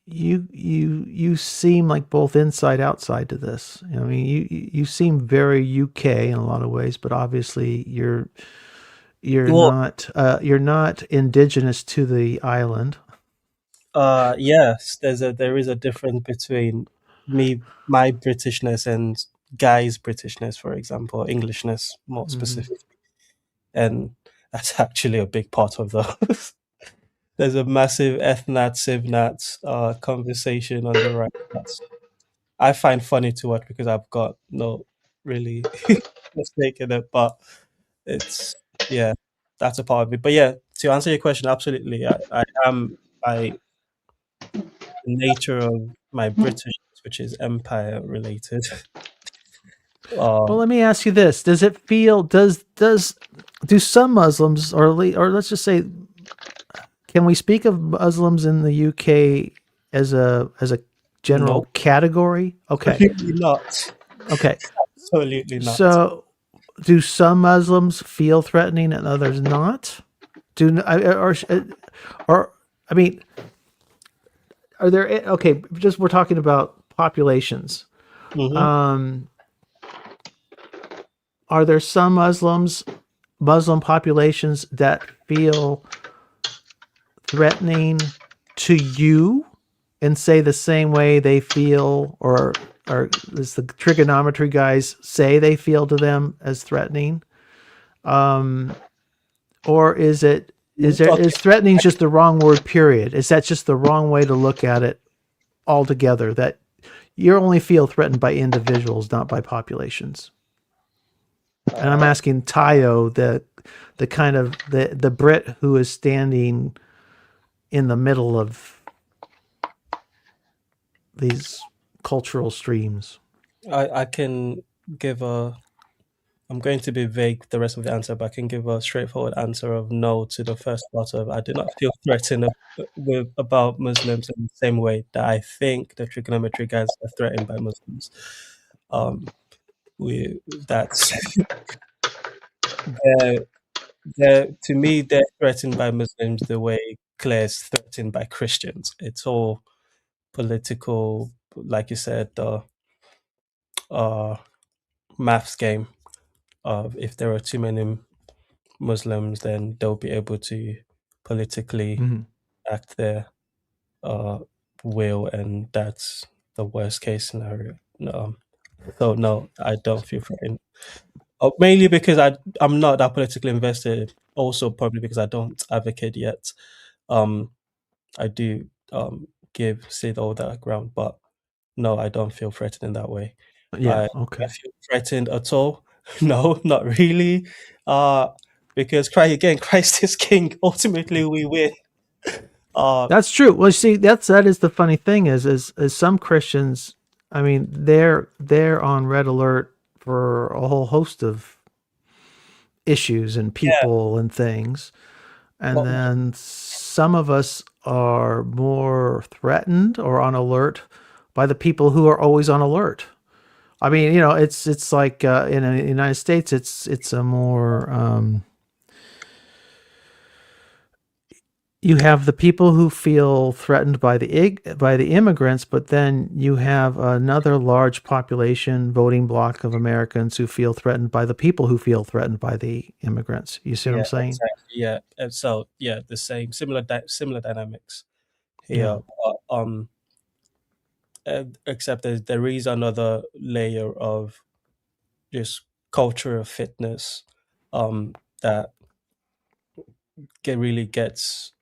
you seem like both inside outside to this. I mean, you seem very UK in a lot of ways, but obviously you're you're not indigenous to the island. Yes, there is a difference between my Britishness and Guy's Britishness, for example, Englishness more specifically, and that's actually a big part of those. There's a massive ethnat civnat conversation on the right. That's I find funny to watch because I've got no really mistake in it, but it's that's a part of it. But yeah, to answer your question, absolutely, I am by the nature of my British, which is empire related. Well, let me ask you this: does it feel do some Muslims or let's just say, can we speak of Muslims in the UK as a general category? Okay, Absolutely not. Okay, Absolutely not. So, do some Muslims feel threatening and others not? Or I mean, are there okay? Just we're talking about populations. Are there some Muslim populations that feel threatening to you and say the same way they feel, or as the trigonometry guys say they feel to them as threatening? Or is threatening just the wrong word, period? Is that just the wrong way to look at it altogether, that you only feel threatened by individuals, not by populations? And I'm asking Tayo, the kind of the Brit who is standing in the middle of these cultural streams. I can give I'm going to be vague the rest of the answer, but I can give a straightforward answer of no to the first part of I do not feel threatened about Muslims in the same way that I think the trigonometry guys are threatened by Muslims. That's to me, they're threatened by Muslims the way Claire's threatened by Christians. It's all political, like you said, maths game of if there are too many Muslims, then they'll be able to politically act their will, and that's the worst case scenario. So no, I don't feel threatened. Mainly because I'm not that politically invested. Also, probably because I don't advocate yet. I do sit all that ground, but no, I don't feel threatened in that way. Yeah, okay. I feel threatened at all? No, not really. Because Christ is king. Ultimately, we win. That's true. Well, see, that is the funny thing is some Christians, I mean, they're on red alert for a whole host of issues and people and things. And then some of us are more threatened or on alert by the people who are always on alert. I mean, it's like in the United States, it's a more you have the people who feel threatened by the immigrants, but then you have another large population voting bloc of Americans who feel threatened by the people who feel threatened by the immigrants. You see what I'm saying? Exactly. Yeah. And so the same similar dynamics here. Except there is another layer of just cultural fitness that really gets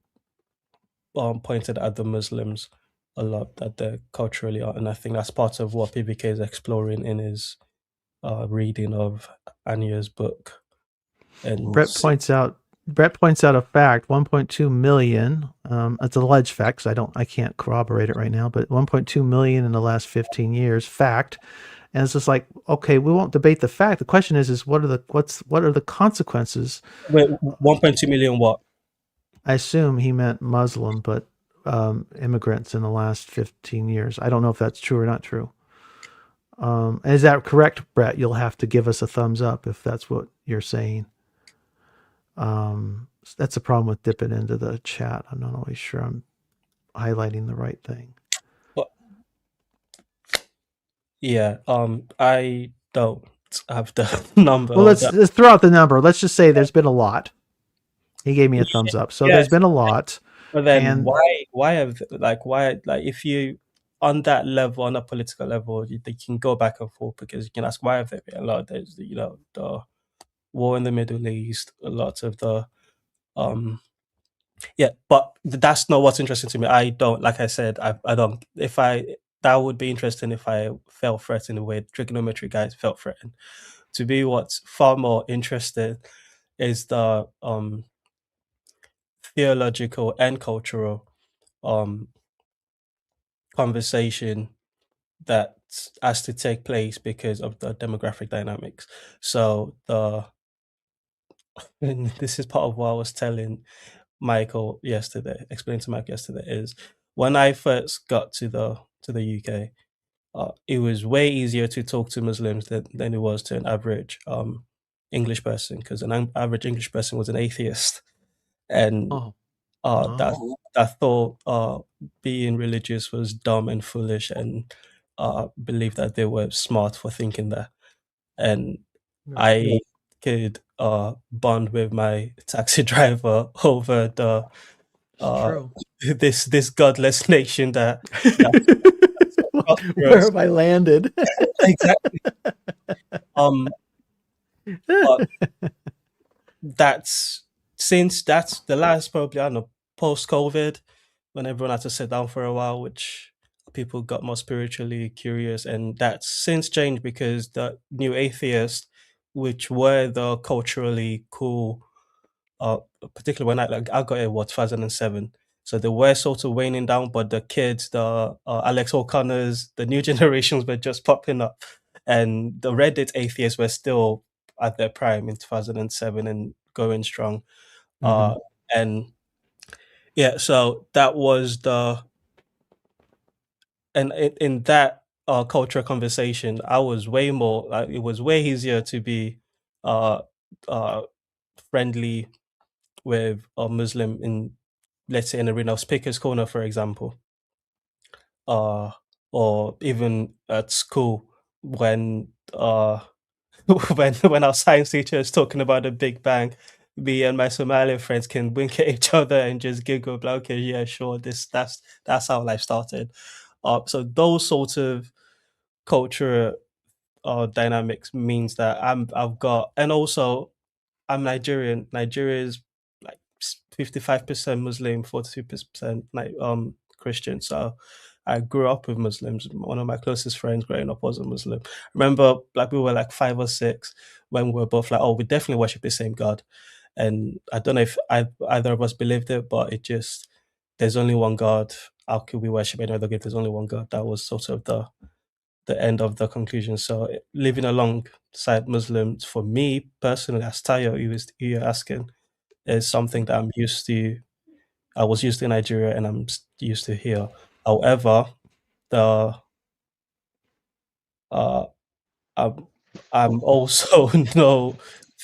pointed at the Muslims a lot, that they're culturally, and I think that's part of what PBK is exploring in his reading of Anya's book. And Brett points out a fact: 1.2 million. It's an alleged fact, so I can't corroborate it right now, but 1.2 million in the last 15 years. Fact. And it's just like, okay, we won't debate the fact. The question is what are the consequences? Wait, 1.2 million what? I assume he meant Muslim, but immigrants in the last 15 years. I don't know if that's true or not true. Is that correct, Brett? You'll have to give us a thumbs up if that's what you're saying. That's a problem with dipping into the chat. I'm not always sure I'm highlighting the right thing. Yeah, I don't have the number. Well, let's throw out the number. Let's just say there's been a lot. He gave me a thumbs up, so there's been a lot. But then why if you on that level, on a political level, you can go back and forth because you can ask why have there been a lot. There's the war in the Middle East, a lot of the but that's not what's interesting to me. I don't, like I said, I don't. That would be interesting if I felt threatened the way trigonometry guys felt threatened. To be what's far more interesting is the theological and cultural conversation that has to take place because of the demographic dynamics. So and this is part of what I was telling Michael yesterday, explained to Mike yesterday, is when I first got to the UK, it was way easier to talk to Muslims than it was to an average English person, because an average English person was an atheist, and that thought being religious was dumb and foolish, and believed that they were smart for thinking that. And I could bond with my taxi driver over the this godless nation that where have I landed? Exactly. But that's the last, probably, I don't know, post-COVID, when everyone had to sit down for a while, which people got more spiritually curious, and that's since changed because the new atheists, which were the culturally cool, particularly when I got it 2007, so they were sort of waning down, but the kids, the Alex O'Connors, the new generations were just popping up, and the Reddit atheists were still at their prime in 2007 and going strong. And yeah, so that was and in that cultural conversation, I was way more, it was way easier to be uh friendly with a Muslim in, let's say, an arena of Speaker's Corner, for example, or even at school when when our science teacher is talking about the Big Bang, me and my Somali friends can wink at each other and just giggle, like, okay, yeah, sure, that's how life started. So those sorts of culture dynamics means that I've got, and also I'm Nigerian. Nigeria is like 55% Muslim, 42% Christian. So I grew up with Muslims. One of my closest friends growing up was a Muslim. Remember, like, we were like 5 or 6 when we were both like, oh, we definitely worship the same God. And I don't know if either of us believed it, but it just, there's only one God. How could we worship any other God? There's only one God. That was sort of the end of the conclusion. So living alongside Muslims, for me personally, as Tayo, you're asking, is something that I'm used to. I was used to in Nigeria, and I'm used to here. However, I'm also no,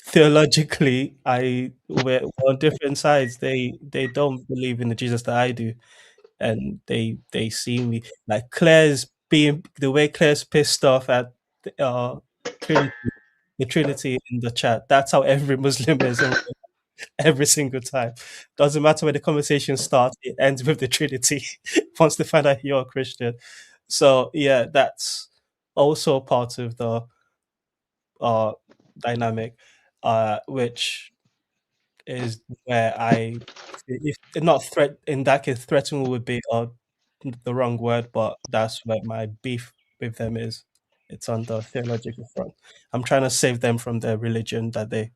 theologically, we're on different sides. They don't believe in the Jesus that I do, and they see me like Claire's being the way Claire's pissed off at Trinity, the Trinity in the chat. That's how every Muslim is every single time. Doesn't matter where the conversation starts, it ends with the Trinity once they find out you're a Christian. So yeah, that's also part of the dynamic, which is where if not threat, in that case, threaten would be the wrong word, but that's where my beef with them is. It's on the theological front. I'm trying to save them from their religion that they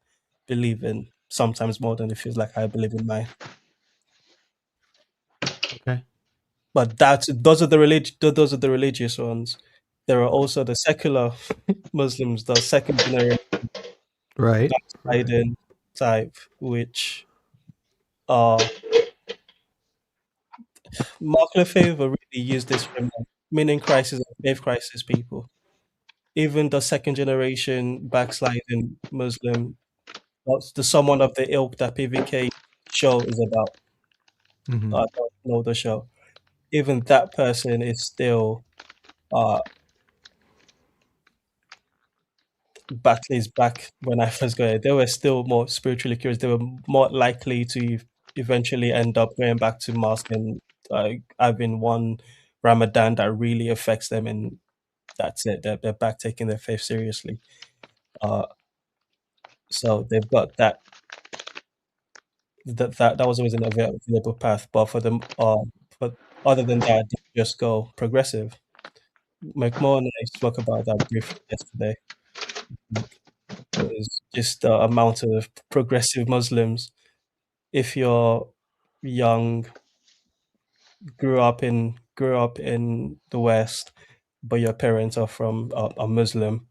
believe in, sometimes more than it feels like I believe in mine. Okay. But those are the religious ones. There are also the secular Muslims, the second generation, right, Biden type, which are Mark Lefebvre really used this from meaning crisis and faith crisis people. even the second generation backsliding Muslim, the someone of the ilk that PVK show is about. Mhm. I don't know the show. Even that person is still back when I first got it. They were still more spiritually curious. They were more likely to eventually end up going back to mosque and having one Ramadan that really affects them, and that's it. They're back taking their faith seriously. So they've got that. That was always an available path, but for them, but other than that, they just go progressive. McMahon and I spoke about that briefly yesterday. It was just the amount of progressive Muslims. If you're young, grew up in the West, but your parents are from a Muslim,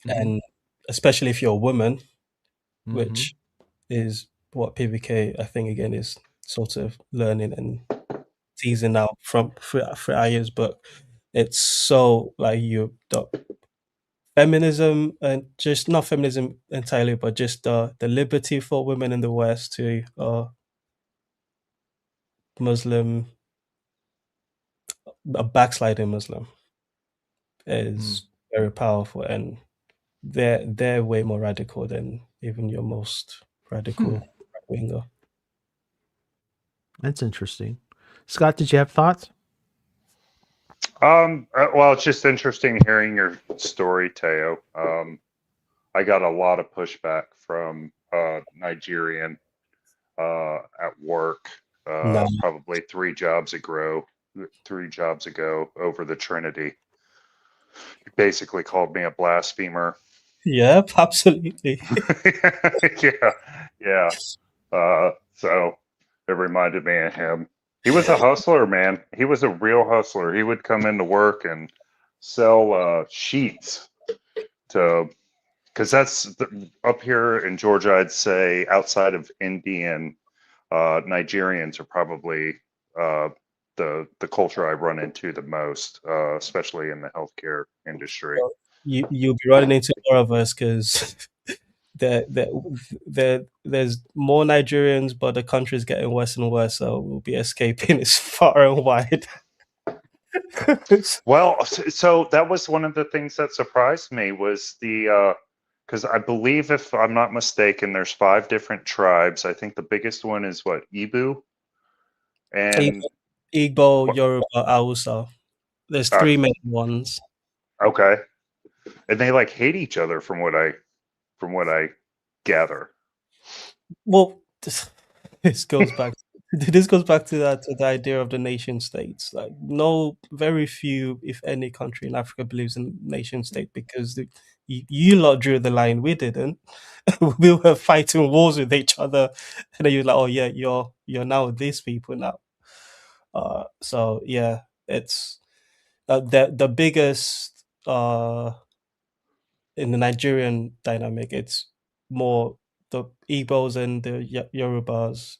and especially if you're a woman, which is what PVK I think again is sort of learning and teasing out from for Aya's book. It's so like the feminism, and just not feminism entirely, but just the liberty for women in the West to Muslim, a backsliding Muslim is very powerful, and they're way more radical than even your most radical right winger. That's interesting. Scott, did you have thoughts? Well, it's just interesting hearing your story, Teo. I got a lot of pushback from Nigerian at work, No. probably 3 jobs ago. 3 jobs ago over the Trinity. He basically called me a blasphemer. Yep, absolutely. yeah. So it reminded me of him. He was a hustler, man. He was a real hustler. He would come into work and sell sheets to, because up here in Georgia, I'd say outside of Indian, Nigerians are probably the culture I run into the most, especially in the healthcare industry. You'll be running into more of us because there's more Nigerians, but the country's getting worse and worse, so we'll be escaping as far and wide. Well, so that was one of the things that surprised me was because I believe, if I'm not mistaken, there's 5 different tribes. I think the biggest one is what, Ibu? And Igbo, Yoruba, Hausa. There's 3 main ones. Okay. And they like hate each other from what I gather. Well, this goes back to that, to the idea of the nation states. Like, very few, if any, country in Africa believes in nation state, because you lot drew the line, we didn't. We were fighting wars with each other, and then you're like, oh yeah, you're now these people now. So yeah, it's the biggest in the Nigerian dynamic. It's more the Igbos and the Yorubas.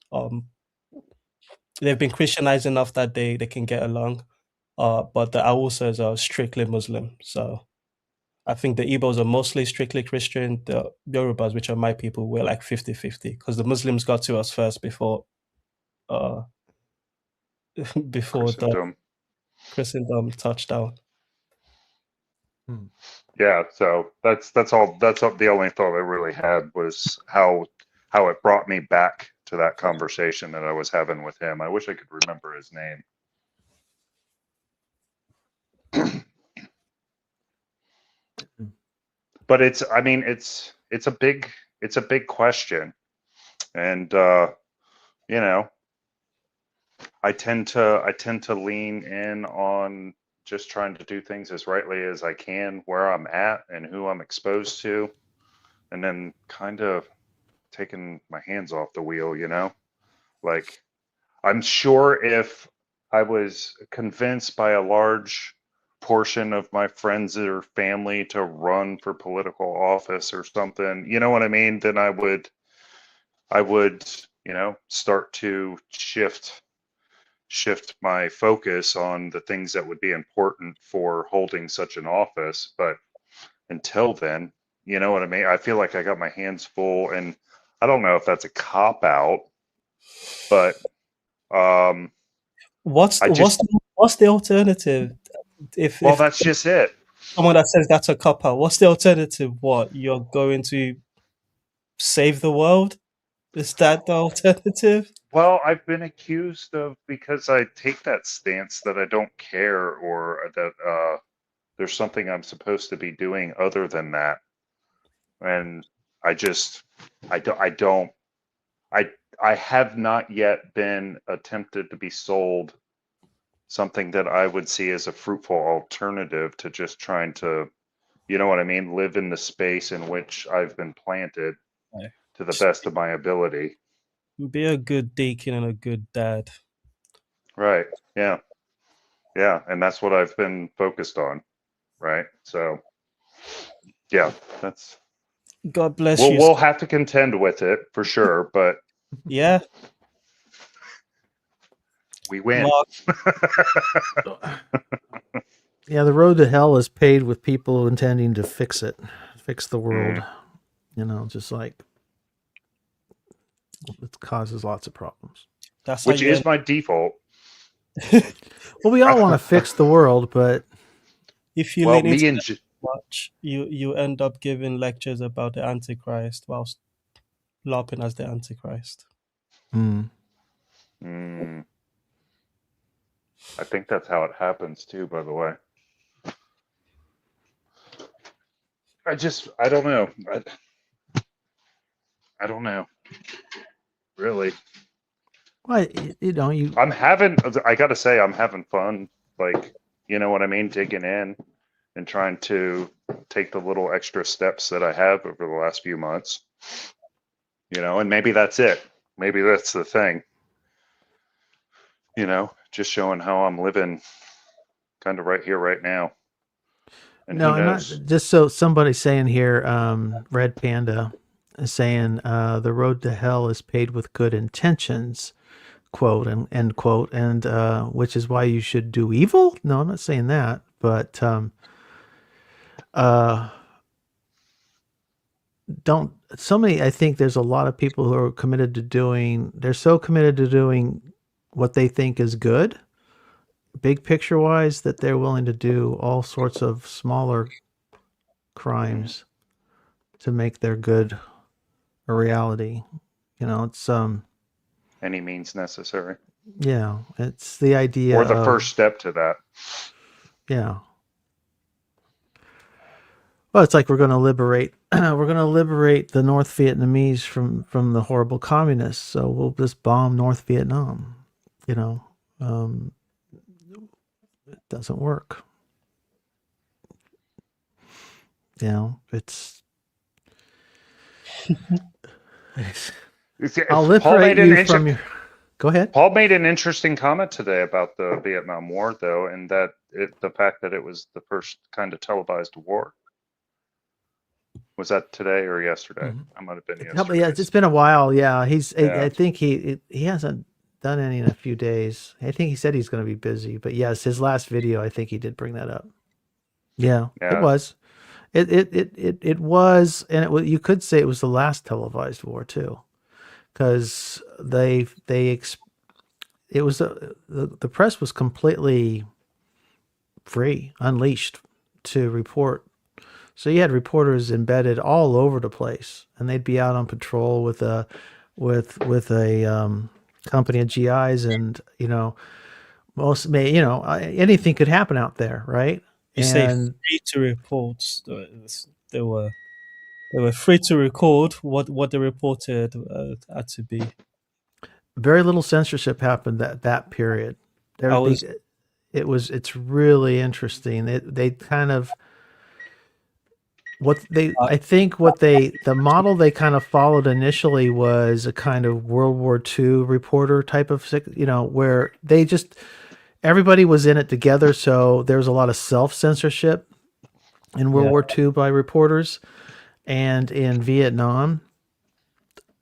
They've been Christianized enough that they can get along. But the Hausas are strictly Muslim. So I think the Igbos are mostly strictly Christian. The Yorubas, which are my people, were like 50-50, because the Muslims got to us first before the Christendom touched down. Yeah, so that's all. That's the only thought I really had was how it brought me back to that conversation that I was having with him. I wish I could remember his name. But it's a big question, and I tend to lean in on just trying to do things as rightly as I can where I'm at and who I'm exposed to, and then kind of taking my hands off the wheel, like I'm sure if I was convinced by a large portion of my friends or family to run for political office or something, you know what I mean, then I would start to shift shift my focus on the things that would be important for holding such an office. But until then, you know what I mean? I feel like I got my hands full, and I don't know if that's a cop out, but what's the alternative? If that's just it. Someone that says that's a cop out, what's the alternative? What, you're going to save the world? Is that the alternative? Well, I've been accused of, because I take that stance, that I don't care, or that there's something I'm supposed to be doing other than that. And I have not yet been attempted to be sold something that I would see as a fruitful alternative to just trying to, you know what I mean, live in the space in which I've been planted to the best of my ability. Be a good deacon and a good dad. Right. Yeah. Yeah. And that's what I've been focused on. Right. So, yeah, that's. God bless you. We'll have to contend with it for sure, but. Yeah. We win. Yeah, the road to hell is paved with people intending to fix the world. You know, just like it causes lots of problems. Which is my default. Well, we all want to fix the world, but if you lean into it much, you end up giving lectures about the Antichrist whilst LARPing as the Antichrist. I think that's how it happens too, by the way. I don't know. I don't know. Really. Well, I gotta say, I'm having fun. Like, you know what I mean? Digging in and trying to take the little extra steps that I have over the last few months. You know, and maybe that's it. Maybe that's the thing. You know, just showing how I'm living kind of right here, right now. And no, I'm not. Just so somebody's saying here, Red Panda is saying the road to hell is paved with good intentions, quote and end quote, and which is why you should do evil. No, I'm not saying that, but don't. I think there's a lot of people who are committed to doing. They're so committed to doing what they think is good, big picture wise, that they're willing to do all sorts of smaller crimes to make their good a reality. You know, it's any means necessary. Yeah, it's the idea, or the first step to that. Yeah. Well, it's like we're going to liberate the North Vietnamese from the horrible communists. So we'll just bomb North Vietnam. You know, it doesn't work. You know, it's. I'll liberate you from your. Go ahead. Paul made an interesting comment today about the Vietnam War, though, and that the fact that it was the first kind of televised war. Was that today or yesterday? Mm-hmm. I might have been yesterday. Yeah, it's been a while. Yeah, I think he hasn't done any in a few days. I think he said he's going to be busy, but yes, his last video, I think he did bring that up. Yeah. It was. It was, and you could say it was the last televised war too, because the press was completely free, unleashed to report. So you had reporters embedded all over the place, and they'd be out on patrol with a company of GIs, and anything could happen out there, right? You say free to report. They were free to record what they reported had to be. Very little censorship happened that period. It's really interesting. They kind of. The model they kind of followed initially was a kind of World War II reporter type of, where everybody was in it together. So there was a lot of self-censorship in World War II by reporters, and in Vietnam,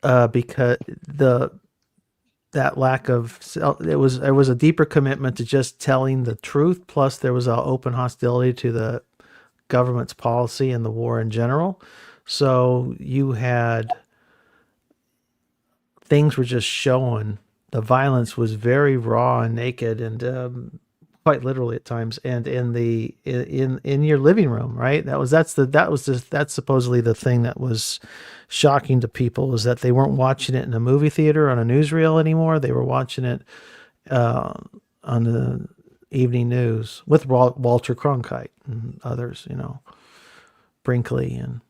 because that lack of there was a deeper commitment to just telling the truth. Plus, there was an open hostility to the government's policy and the war in general. So you had things were just showing. The violence was very raw and naked, and quite literally at times. And in your living room, right? That's supposedly the thing that was shocking to people, is that they weren't watching it in a movie theater on a newsreel anymore. They were watching it on the evening news with Walter Cronkite and others, Brinkley and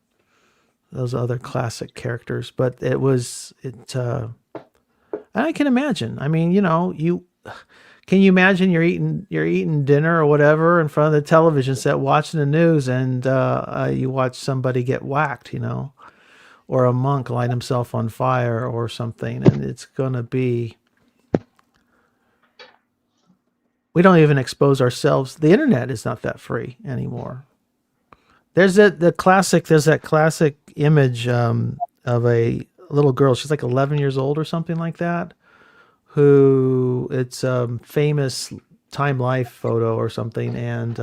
those other classic characters. But and I can imagine. I mean, can you imagine you're eating dinner or whatever in front of the television set watching the news, and you watch somebody get whacked, or a monk light himself on fire or something, and it's going to be. We don't even expose ourselves. The internet is not that free anymore. There's that classic image of a little girl. She's like 11 years old or something like that. Who it's a famous Time Life photo or something, and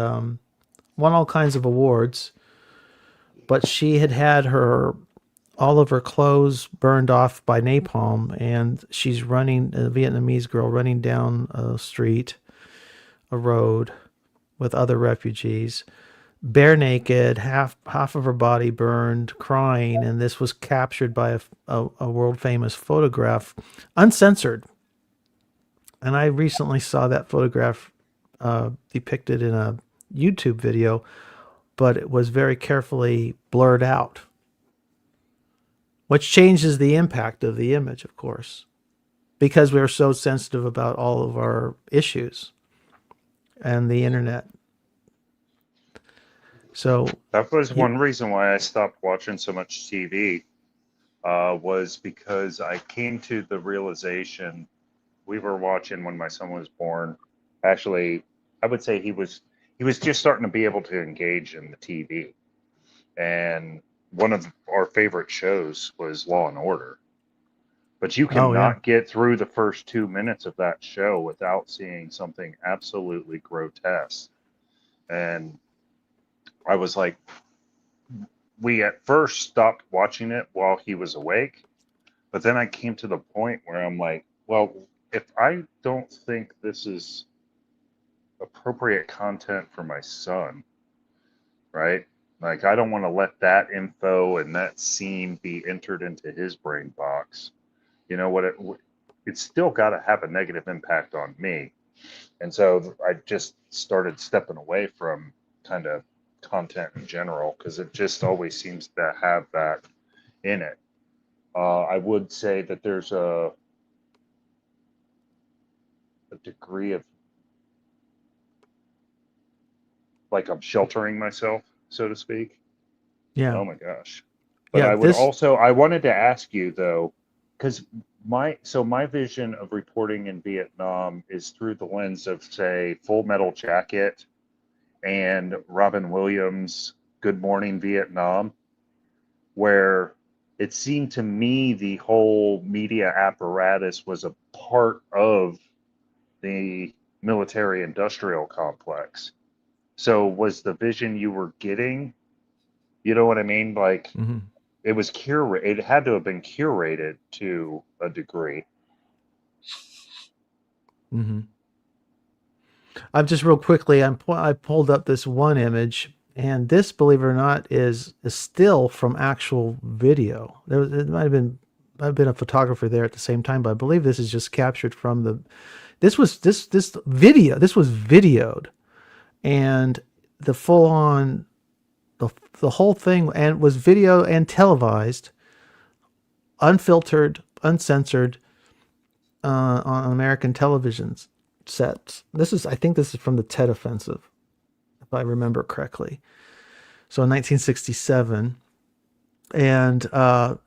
won all kinds of awards. But she had all of her clothes burned off by napalm, and she's running, a Vietnamese girl running down a street, a road, with other refugees, bare naked, half of her body burned, crying, and this was captured by a world famous photograph, uncensored. And I recently saw that photograph depicted in a YouTube video, but it was very carefully blurred out, which changes the impact of the image, of course, because we're so sensitive about all of our issues and the internet. So that was one reason why I stopped watching so much TV, was because I came to the realization. We were watching when my son was born. Actually, I would say he was just starting to be able to engage in the TV. And one of our favorite shows was Law and Order. But you cannot get through the first 2 minutes of that show without seeing something absolutely grotesque. And I was like, we at first stopped watching it while he was awake. But then I came to the point where I'm like, well, if I don't think this is appropriate content for my son, right? Like, I don't want to let that info and that scene be entered into his brain box. You know what? It's still got to have a negative impact on me. And so I just started stepping away from kind of content in general, because it just always seems to have that in it. I would say that there's a degree of, like, I'm sheltering myself, so to speak. Yeah. Oh my gosh. But yeah, I wanted to ask you though, because my vision of reporting in Vietnam is through the lens of, say, Full Metal Jacket and Robin Williams' Good Morning Vietnam, where it seemed to me the whole media apparatus was a part of the military industrial complex. So was the vision you were getting, you know what I mean? Like, it was it had to have been curated to a degree. I'm just real quickly, I pulled up this one image, and this, believe it or not, is still from actual video. It might have been, I've been a photographer there at the same time, but I believe this is just captured from this was videoed, and the full on, the whole thing, and was video and televised, unfiltered, uncensored, on American television sets. I think this is from the Tet Offensive, if I remember correctly. So in 1967, and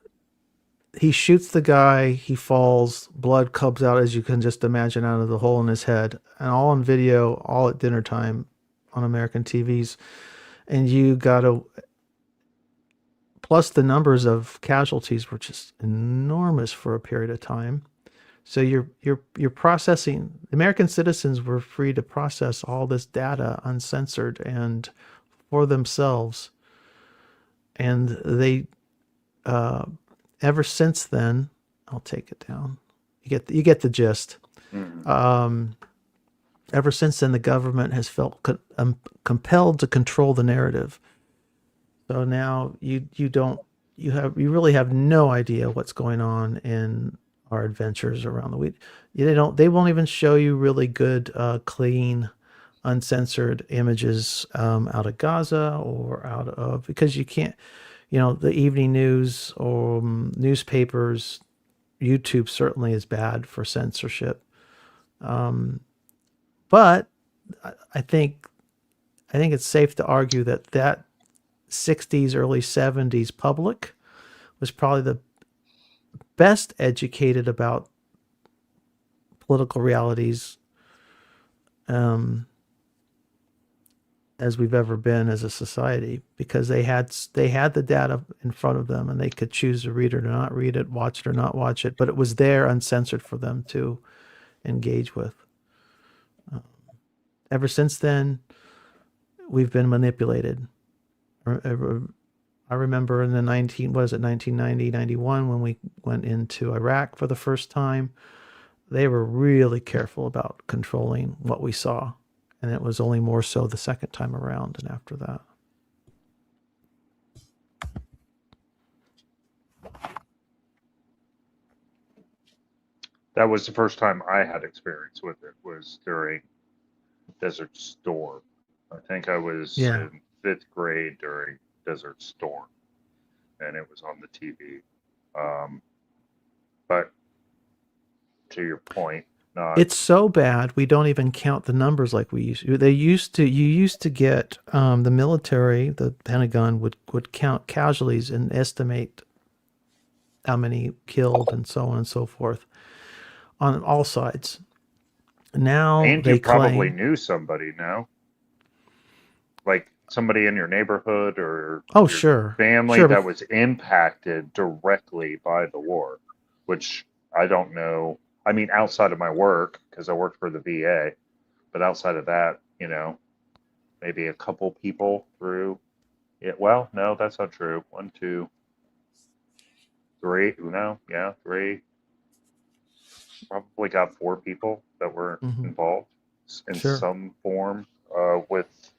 he shoots the guy, he falls, blood comes out, as you can just imagine, out of the hole in his head, and all on video, all at dinner time on American TVs. And you got to, plus the numbers of casualties were just enormous for a period of time. So you're processing. American citizens were free to process all this data uncensored and for themselves, and they ever since then, I'll take it down. You get the gist. Ever since then, the government has felt compelled to control the narrative. So now you really have no idea what's going on in our adventures around the week. They won't even show you really good, clean, uncensored images out of Gaza or out of, because you can't, the evening news or newspapers, YouTube certainly is bad for censorship. But I think it's safe to argue that 60s, early 70s public was probably the best educated about political realities as we've ever been as a society, because they had the data in front of them and they could choose to read it or not read it, watch it or not watch it, but it was there uncensored for them to engage with. Ever since then, we've been manipulated. I remember in the 1990, 91, when we went into Iraq for the first time, they were really careful about controlling what we saw. And it was only more so the second time around and after that. That was the first time I had experience with it, was during Desert Storm. I think I was in 5th grade during Desert Storm, and it was on the TV. But to your point, it's so bad we don't even count the numbers like we used to. You used to get the military, the Pentagon would count casualties and estimate how many killed and so on and so forth on all sides. Now and they you probably claim, knew somebody now, like somebody in your neighborhood or sure, family that was impacted directly by the war, which I don't know. I mean, outside of my work, because I worked for the VA, but outside of that, maybe a couple people through it. Well, no, that's not true. 1, 2, 3. No, yeah, 3. Probably got 4 people that were involved in some form with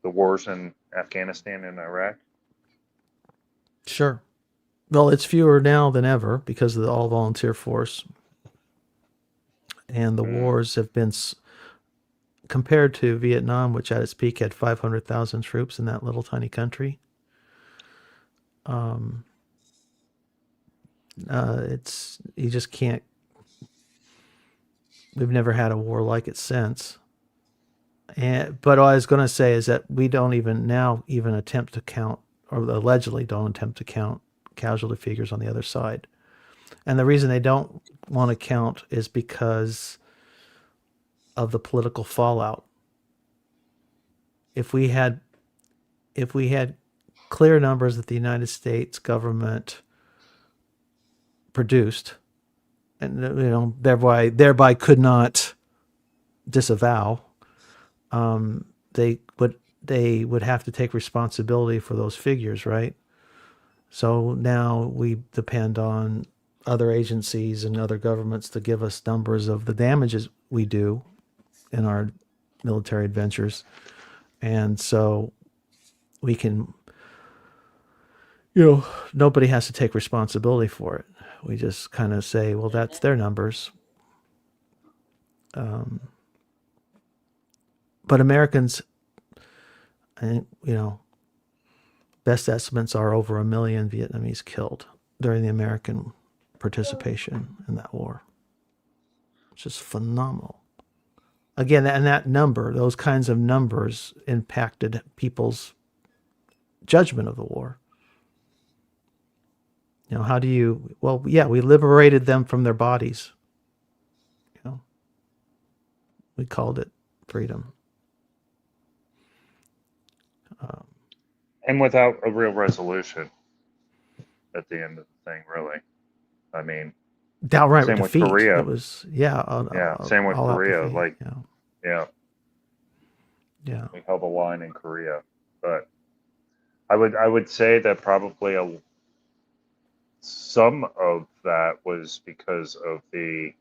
the wars in Afghanistan and Iraq. Sure. Well, it's fewer now than ever because of the all-volunteer force. And the wars have been, compared to Vietnam, which at its peak had 500,000 troops in that little tiny country. You just can't. We've never had a war like it since. But what I was going to say is that we don't even attempt to count, or allegedly don't attempt to count, casualty figures on the other side. And the reason they don't want to count is because of the political fallout. If we had clear numbers that the United States government produced, and thereby could not disavow, they would have to take responsibility for those figures, right? So now we depend on other agencies and other governments to give us numbers of the damages we do in our military adventures. And so we can, nobody has to take responsibility for it. We just kind of say, well, that's their numbers. But Americans, I think, best estimates are over 1 million Vietnamese killed during the American participation in that war. It's just phenomenal. Again, and those kinds of numbers impacted people's judgment of the war. We liberated them from their bodies. We called it freedom. And without a real resolution at the end of the thing, really. I mean, downright Same with defeat. Korea. It was Same with all-out Korea. defeat. Like, yeah. We held the line in Korea, but I would say that probably some of that was because of the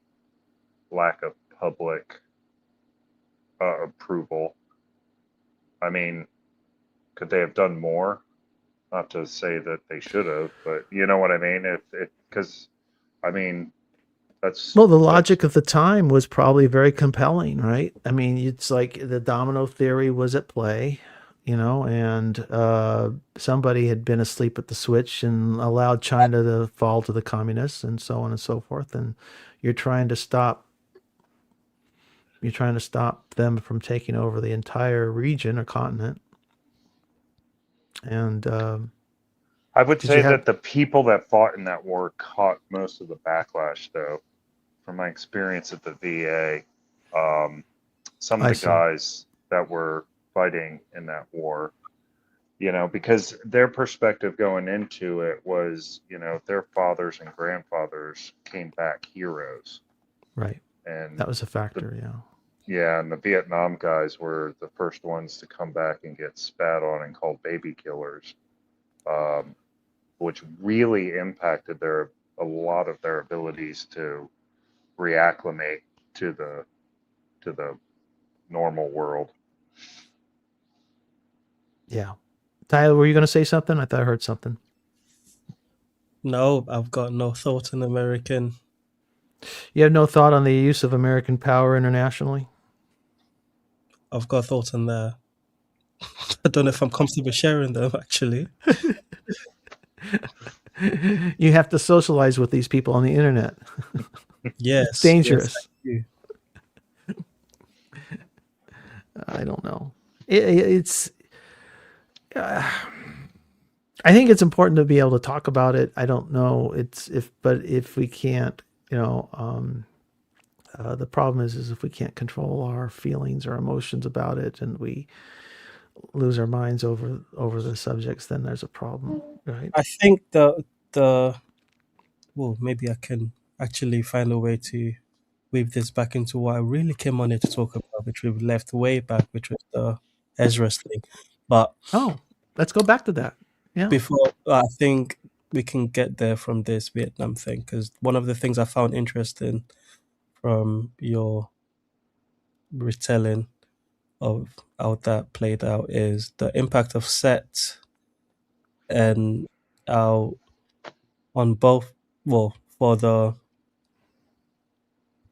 lack of public approval. I mean, could they have done more? Not to say that they should have, but you know what I mean. Because I mean, well, the logic of the time was probably very compelling, right? I mean, it's like the domino theory was at play, and somebody had been asleep at the switch and allowed China to fall to the communists and so on and so forth. And you're trying to stop them from taking over the entire region or continent. And I would say that the people that fought in that war caught most of the backlash, though. From my experience at the VA, some of the guys that were fighting in that war, because their perspective going into it was, their fathers and grandfathers came back heroes. Right. And that was a factor, yeah. Yeah, and the Vietnam guys were the first ones to come back and get spat on and called baby killers, which really impacted a lot of their abilities to reacclimate to the normal world. Yeah. Tyler, were you going to say something? I thought I heard something. No, I've got no thought on American. You have no thought on the use of American power internationally? I've got thoughts on that. I don't know if I'm comfortable sharing them, actually. You have to socialize with these people on the internet. Yes. It's dangerous. Yes, I don't know. It's. I think it's important to be able to talk about it. I don't know. But if we can't, the problem is if we can't control our feelings or emotions about it, and we lose our minds over the subjects, then there's a problem, right? I think well, maybe I can actually find a way to weave this back into what I really came on here to talk about, which we've left way back, which was the Ezra's thing. But let's go back to that. Yeah. Before, I think we can get there from this Vietnam thing, because one of the things I found interesting from your retelling of how that played out is the impact of set and how on both, well, for the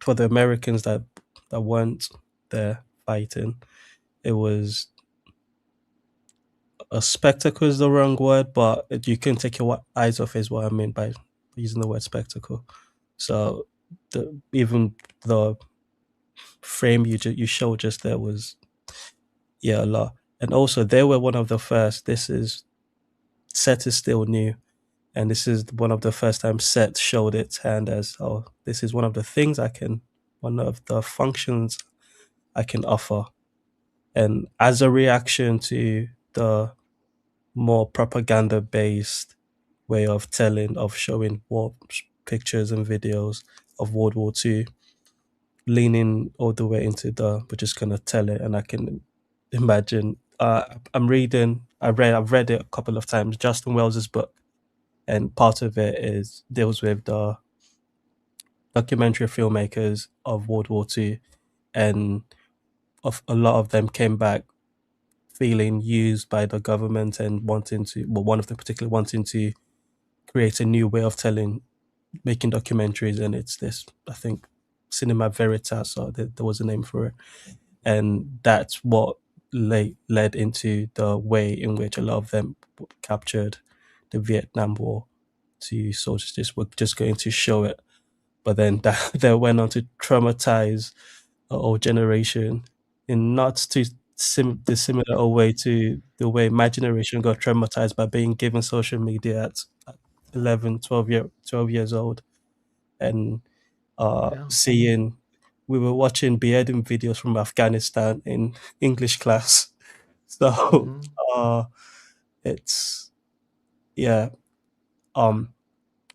Americans that weren't there fighting, it was a spectacle is the wrong word, but you can take your eyes off is what I mean by using the word spectacle. So even the frame you showed just there was a lot. And also they were one of the first. Set is still new, and this is one of the first time Set showed its hand as, this is one of the things one of the functions I can offer. And as a reaction to the more propaganda-based way of showing war pictures and videos of World War II, leaning all the way into we're just gonna tell it. And I can imagine. I've read it a couple of times, Justin Wells's book, and part of it deals with the documentary filmmakers of World War II, and a lot of them came back feeling used by the government and one of them particularly wanting to create a new way of making documentaries. And it's this, I think, cinema veritas, or there was a name for it. And that's what led into the way in which a lot of them captured the Vietnam War to sort of we're just going to show it. But then that went on to traumatize a whole generation in not too dissimilar a way to the way my generation got traumatized by being given social media at 11, 12 years old. And we were watching beheading videos from Afghanistan in English class. So it's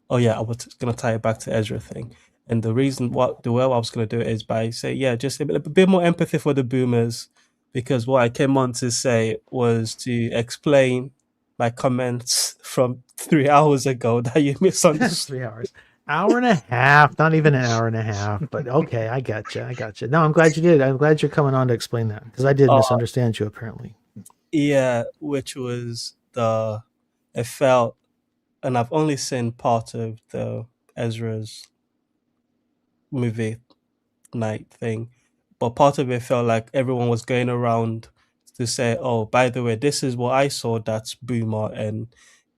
oh yeah, I was gonna tie it back to Ezra thing. And the reason the way I was gonna do it is by say, yeah, just a bit more empathy for the boomers, because what I came on to say was to explain my comments from 3 hours ago that you misunderstood. 3 hours. Hour and a half, not even an hour and a half, but okay, I got you. No, I'm glad you did. I'm glad you're coming on to explain that, because I did misunderstand you apparently. Yeah, which was it felt, and I've only seen part of the Ezra's movie night thing, but part of it felt like everyone was going around to say, oh, by the way, this is what I saw that's boomer and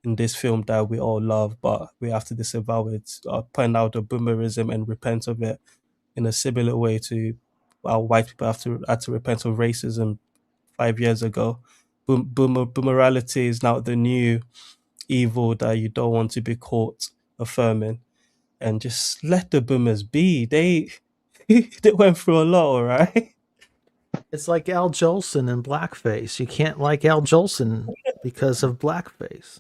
in this film that we all love, but we have to disavow it, point out the boomerism and repent of it in a similar way to how white people had to repent of racism 5 years ago. Boomerality is now the new evil that you don't want to be caught affirming, and just let the boomers be. They went through a lot, all right? It's like Al Jolson in blackface. You can't like Al Jolson because of blackface.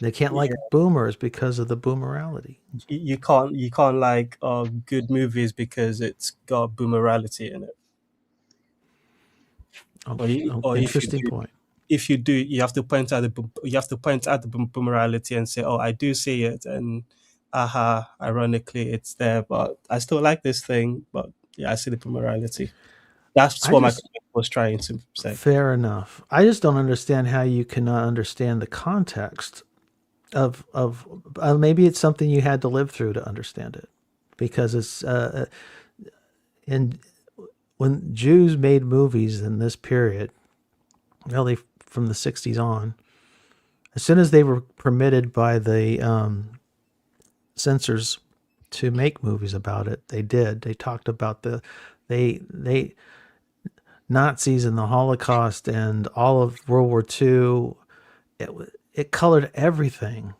They can't like boomers because of the boomerality. You can't like good movies because it's got boomerality in it. Interesting point. If you do, you have to point out the boomerality and say, "Oh, I do see it," and ironically, it's there, but I still like this thing. But yeah, I see the boomerality. That's what my was trying to say. Fair enough. I just don't understand how you cannot understand the context of maybe it's something you had to live through to understand it, because it's and when Jews made movies in this period, really from the 60s on, as soon as they were permitted by the censors to make movies about it, they did. They talked about they Nazis and the Holocaust and all of World War II. It colored everything.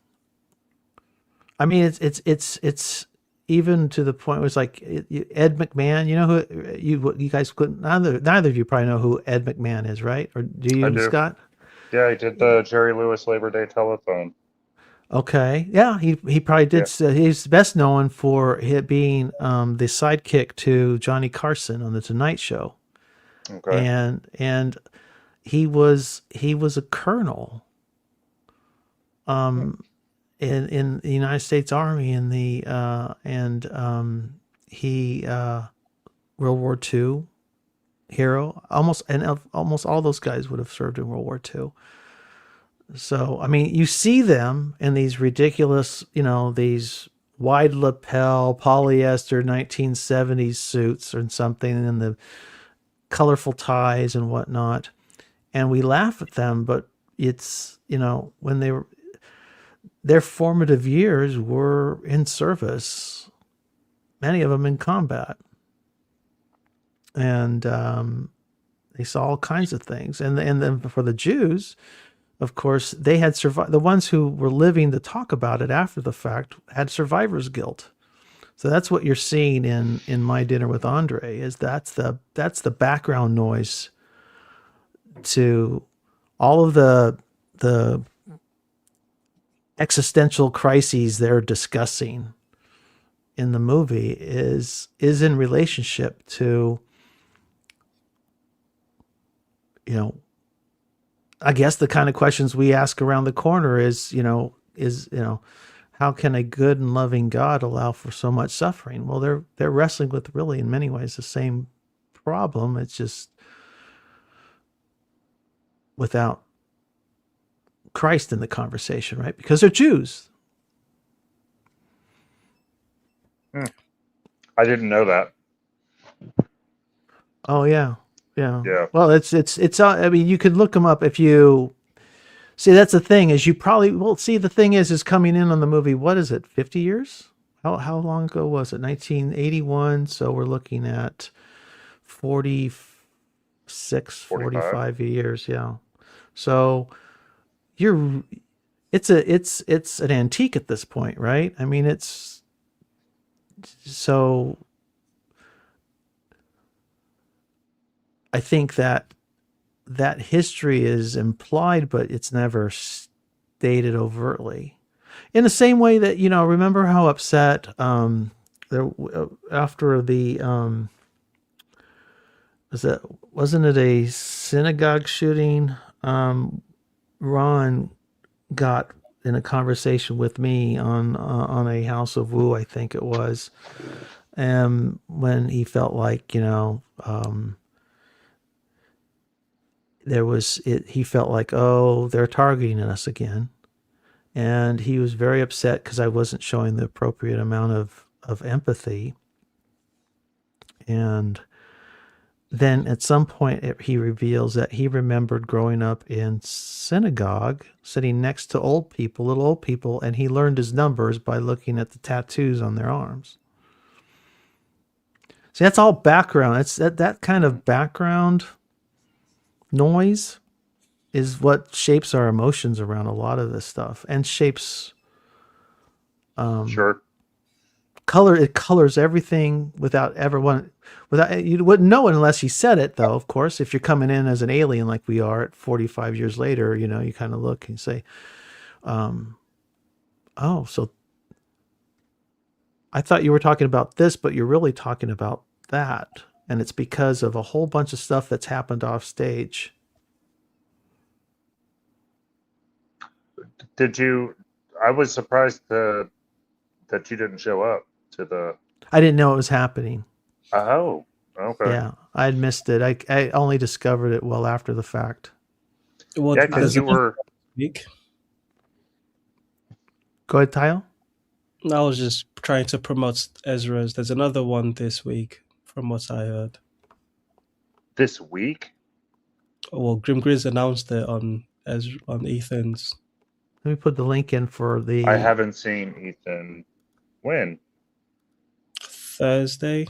I mean, it's even to the point where it's like Ed McMahon. You know who you guys couldn't. Neither of you probably know who Ed McMahon is, right? Or do you, I do. Scott? Yeah, he did the Jerry Lewis Labor Day telethon. Okay, yeah, he probably did. Yeah. He's best known for it being the sidekick to Johnny Carson on the Tonight Show. Okay, and he was a colonel, in the United States Army in the he World War II hero. Almost all those guys would have served in World War II. So, I mean, you see them in these ridiculous, these wide lapel polyester 1970s suits or something, and the colorful ties and whatnot. And we laugh at them, but it's, when their formative years were in service, many of them in combat. And they saw all kinds of things. And then for the Jews, of course, they had survived. The ones who were living to talk about it after the fact had survivor's guilt. So that's what you're seeing in My Dinner with Andre. Is that's the background noise to all of the existential crises they're discussing in the movie is in relationship to, I guess the kind of questions we ask around the corner is how can a good and loving God allow for so much suffering? Well, they're wrestling with really in many ways the same problem. It's just without Christ in the conversation, right? Because they're Jews. I didn't know that. Oh yeah. Well, it's. I mean, you could look them up if you see. That's the thing is you probably will see. The thing is coming in on the movie. What is it? 50 years? How long ago was it? 1981. So we're looking at 45 years. Yeah. So it's an antique at this point, right? I mean, it's so. I think that history is implied, but it's never stated overtly. In the same way that, remember how upset there after the wasn't it a synagogue shooting? Ron got in a conversation with me on a House of Woo, I think it was, when he felt like he felt like, oh, they're targeting us again. And he was very upset because I wasn't showing the appropriate amount of empathy. And then at some point he reveals that he remembered growing up in synagogue, sitting next to little old people, and he learned his numbers by looking at the tattoos on their arms. See, that's all background. It's that kind of background noise is what shapes our emotions around a lot of this stuff, and shapes sure. It colors everything without you wouldn't know it unless you said it, though. Of course, if you're coming in as an alien like we are at 45 years later, you kind of look and say, oh, so I thought you were talking about this, but you're really talking about that. And it's because of a whole bunch of stuff that's happened off stage. I was surprised that you didn't show up to the... I didn't know it was happening. Oh, okay. Yeah, I'd missed it. I only discovered it well after the fact. Well, yeah, because you were... Week. Go ahead, Tyle. I was just trying to promote Ezra's. There's another one this week, from what I heard. This week? Well, Grim Grizz announced it on Ethan's. Let me put the link in for the... I haven't seen Ethan. When? Thursday.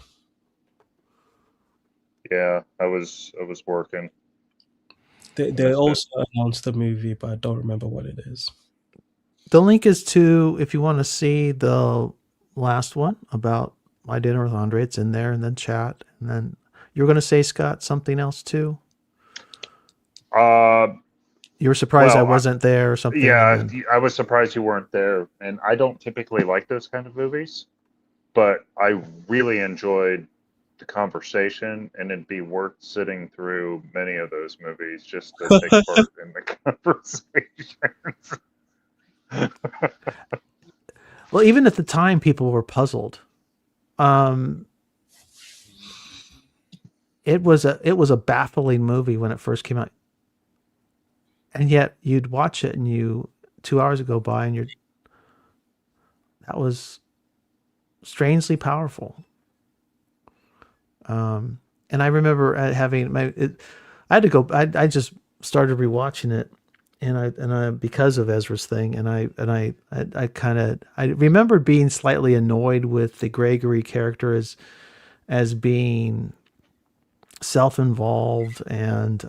Yeah, I was working. They also announced the movie, but I don't remember what it is. The link is to, if you want to see the last one about My Dinner with Andre, it's in there, and then chat. And then you're going to say, Scott, something else too? You were surprised I wasn't there or something? Yeah, I was surprised you weren't there. And I don't typically like those kind of movies, but I really enjoyed the conversation, and it'd be worth sitting through many of those movies just to take part in the conversations. Well, even at the time, people were puzzled. It was a baffling movie when it first came out, and yet you'd watch it, and 2 hours would go by, and that was strangely powerful. And I remember having I had to go. I just started rewatching it. And I because of Ezra's thing, and I remember being slightly annoyed with the Gregory character as being self-involved and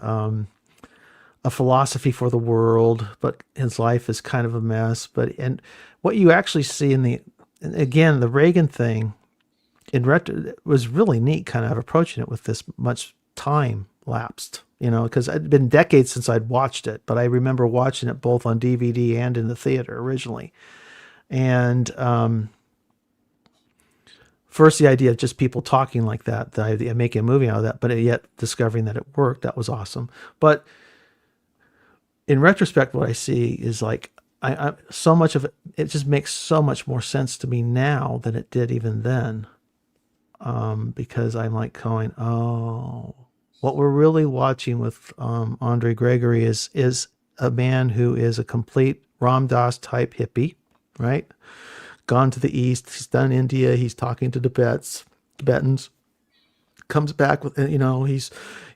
a philosophy for the world, but his life is kind of a mess. And what you actually see the Reagan thing was really neat, kind of approaching it with this much time lapsed. Because it'd been decades since I'd watched it, but I remember watching it both on DVD and in the theater originally. And first, the idea of just people talking like that, the idea of making a movie out of that, but yet discovering that it worked, that was awesome. But in retrospect, what I see is like, I so much of it just makes so much more sense to me now than it did even then. Because I'm like going, oh... What we're really watching with Andre Gregory is a man who is a complete Ram Dass type hippie, right? Gone to the East, he's done India, he's talking to Tibetans, comes back with,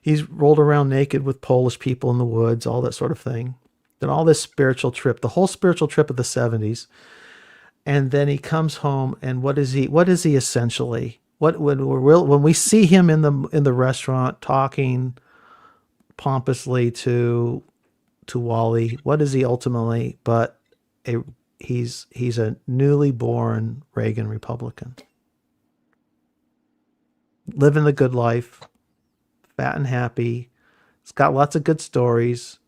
he's rolled around naked with Polish people in the woods, all that sort of thing. Then all this spiritual trip, the whole spiritual trip of the 70s. And then he comes home, and what is he essentially? When we see him in the restaurant talking pompously to Wally, what is he ultimately but he's a newly born Reagan Republican, living the good life, fat and happy. It's got lots of good stories,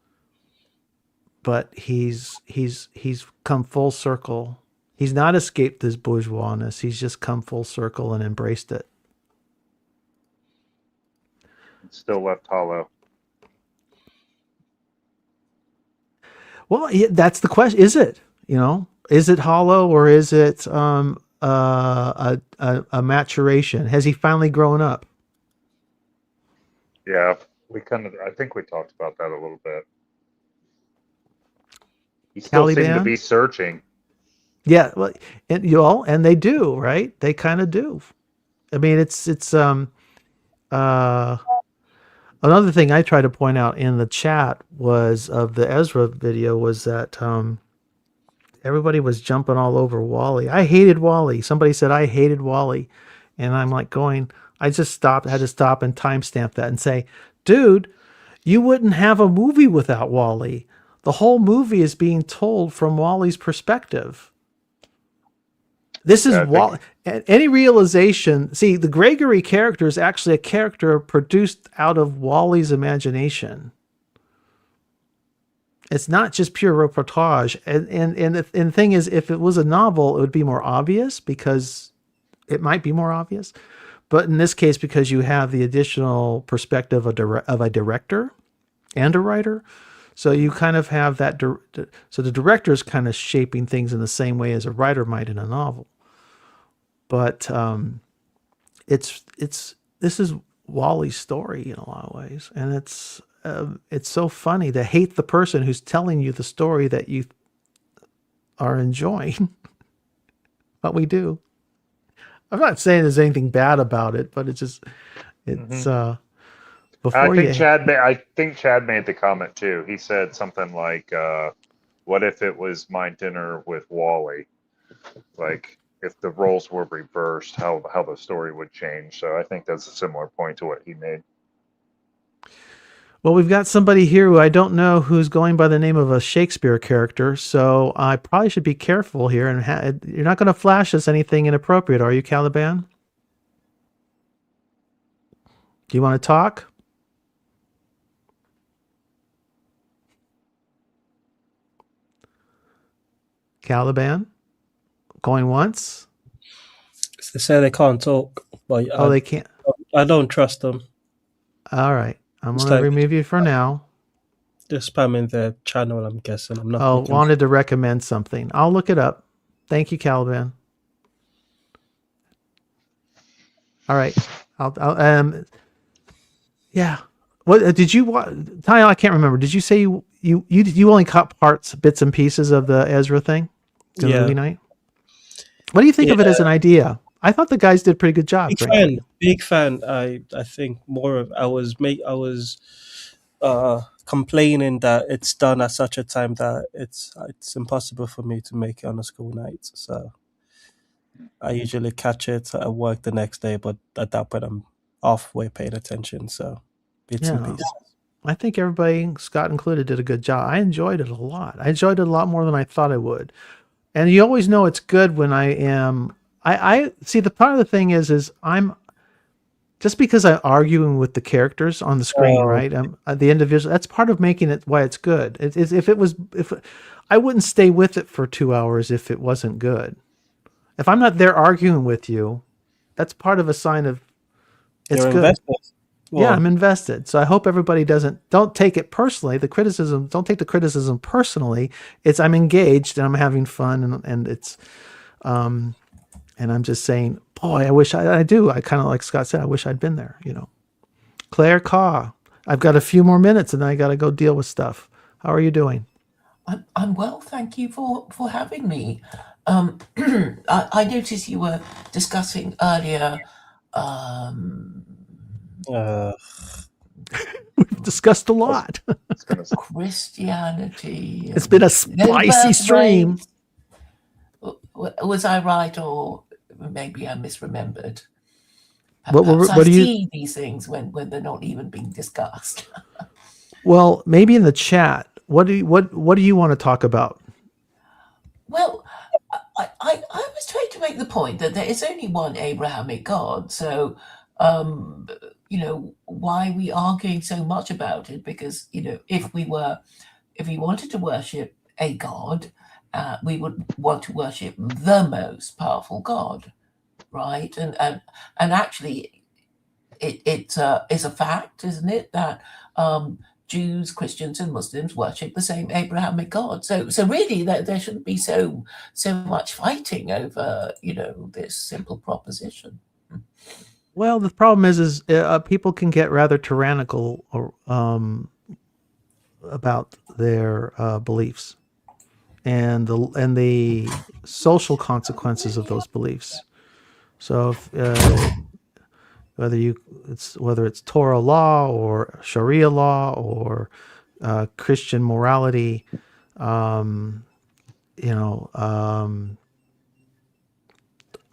but he's come full circle. He's not escaped this bourgeoisness. He's just come full circle and embraced it. Still left hollow. Well, that's the question. Is it? Is it hollow, or is it a maturation? Has he finally grown up? Yeah, I think we talked about that a little bit. He still seemed to be searching. Yeah, well, and they do, right? They kind of do. I mean, it's another thing I tried to point out in the chat was of the Ezra video was that everybody was jumping all over Wally. I hated Wally. Somebody said I hated Wally, and I'm like I just had to stop and timestamp that and say, dude, you wouldn't have a movie without Wally. The whole movie is being told from Wally's perspective. This is Wally. Any realization, see, the Gregory character is actually a character produced out of Wally's imagination. It's not just pure reportage. And the thing is, if it was a novel, it would be more obvious because it might be more obvious. But in this case, because you have the additional perspective of a director and a writer, so you kind of have that. So the director is kind of shaping things in the same way as a writer might in a novel. But this is Wally's story in a lot of ways, and it's so funny to hate the person who's telling you the story that you are enjoying. But we do. I'm not saying there's anything bad about it, but it's before I think Chad made the comment too. He said something like, "What if it was my dinner with Wally?" Like, if the roles were reversed, how the story would change. So I think that's a similar point to what he made. Well, we've got somebody here who I don't know who's going by the name of a Shakespeare character, so I probably should be careful here. And you're not going to flash us anything inappropriate, are you, Caliban? Do you want to talk? Caliban? Going once? They say they can't talk. But they can't. I don't trust them. All right. I'm going to remove you for now. They're spamming their channel, I'm guessing. I'm not. Wanted to recommend something. I'll look it up. Thank you, Caliban. All right. Yeah. What did you watch? Tyle, I can't remember. Did you say you only caught bits and pieces of the Ezra thing? The movie night? What do you think of it as an idea? I thought the guys did a pretty good job. Big fan. I think more of I was complaining that it's done at such a time that it's impossible for me to make it on a school night. So I usually catch it at work the next day, but at that point I'm halfway paying attention. So bits and pieces. I think everybody, Scott included, did a good job. I enjoyed it a lot. I enjoyed it a lot more than I thought I would. And you always know it's good when I am. I see the part of the thing is I'm just because I'm arguing with the characters on the screen, right? The individual. That's part of making it why it's good. If I wouldn't stay with it for 2 hours if it wasn't good. If I'm not there arguing with you, that's part of a sign of it's good. Invested. Yeah, I'm invested. So I hope everybody don't take it personally. Don't take the criticism personally. I'm engaged and I'm having fun and it's, and I'm just saying, boy, I wish I do. I kind of like Scott said, I wish I'd been there, Claire Caw, I've got a few more minutes and then I got to go deal with stuff. How are you doing? I'm well, thank you for having me. I noticed you were discussing earlier, we've discussed a lot. Christianity. It's been a spicy stream. Was I right, or maybe I misremembered? What I do you see these things when they're not even being discussed? Well, maybe in the chat. What do you want to talk about? Well, I was trying to make the point that there is only one Abrahamic God, so why are we arguing so much about it? Because if we were if we wanted to worship a god, we would want to worship the most powerful god, right? And actually, it's a fact, isn't it, that Jews, Christians, and Muslims worship the same Abrahamic God. So really, there shouldn't be so much fighting over this simple proposition. Well, the problem is people can get rather tyrannical about their beliefs and the social consequences of those beliefs. So if, whether it's Torah law or Sharia law or Christian morality,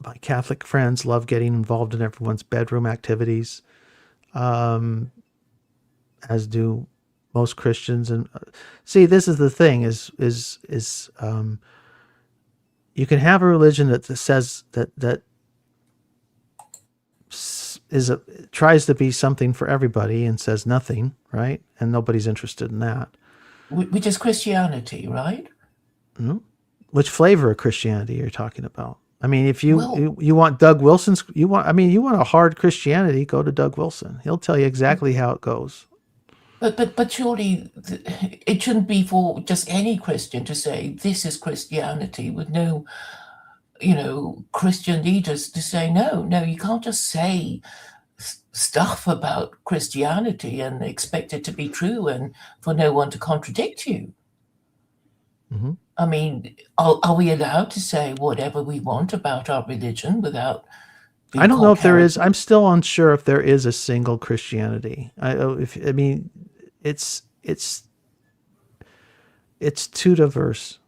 my Catholic friends love getting involved in everyone's bedroom activities, as do most Christians. And see, this is the thing: is you can have a religion that says that tries to be something for everybody and says nothing, right? And nobody's interested in that. Which is Christianity, right? Mm-hmm. Which flavor of Christianity you're talking about? I mean, if you want Doug Wilson's, you want a hard Christianity, go to Doug Wilson. He'll tell you exactly how it goes. But surely it shouldn't be for just any Christian to say this is Christianity with no, Christian leaders to say no. You can't just say stuff about Christianity and expect it to be true and for no one to contradict you. Mm-hmm. I mean, are we allowed to say whatever we want about our religion without? I don't know if there is. I'm still unsure if there is a single Christianity. It's too diverse.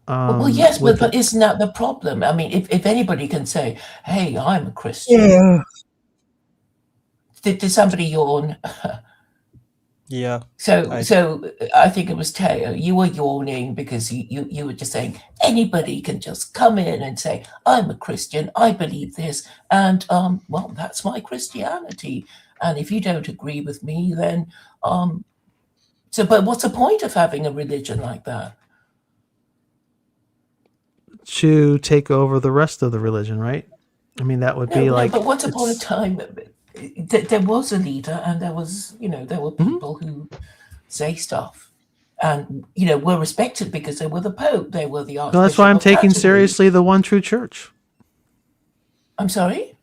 Well, yes, but isn't that the problem? I mean, if anybody can say, "Hey, I'm a Christian," did somebody yawn? Yeah. So I think it was Teo. You were yawning because you were just saying anybody can just come in and say, "I'm a Christian. I believe this," and well, that's my Christianity. And if you don't agree with me, then but what's the point of having a religion like that? To take over the rest of the religion, right? I mean, that would be like. But once upon a time, there was a leader, and there was, there were people who say stuff, and were respected because they were the Pope, they were the Archbishop. Well, that's why I'm taking seriously the one true church. I'm sorry.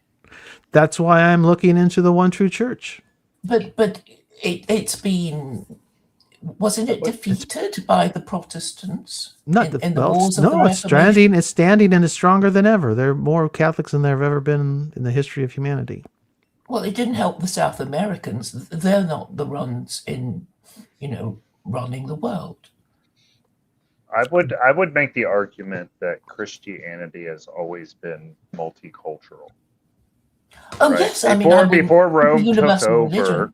That's why I'm looking into the one true church. But it's been. Wasn't it defeated by the Protestants in the wars of the Reformation? It's standing and is stronger than ever. There are more Catholics than there have ever been in the history of humanity. Well, it didn't help the South Americans. They're not the ones in, running the world. I would make the argument that Christianity has always been multicultural. Oh, right? Yes. Before Rome took over,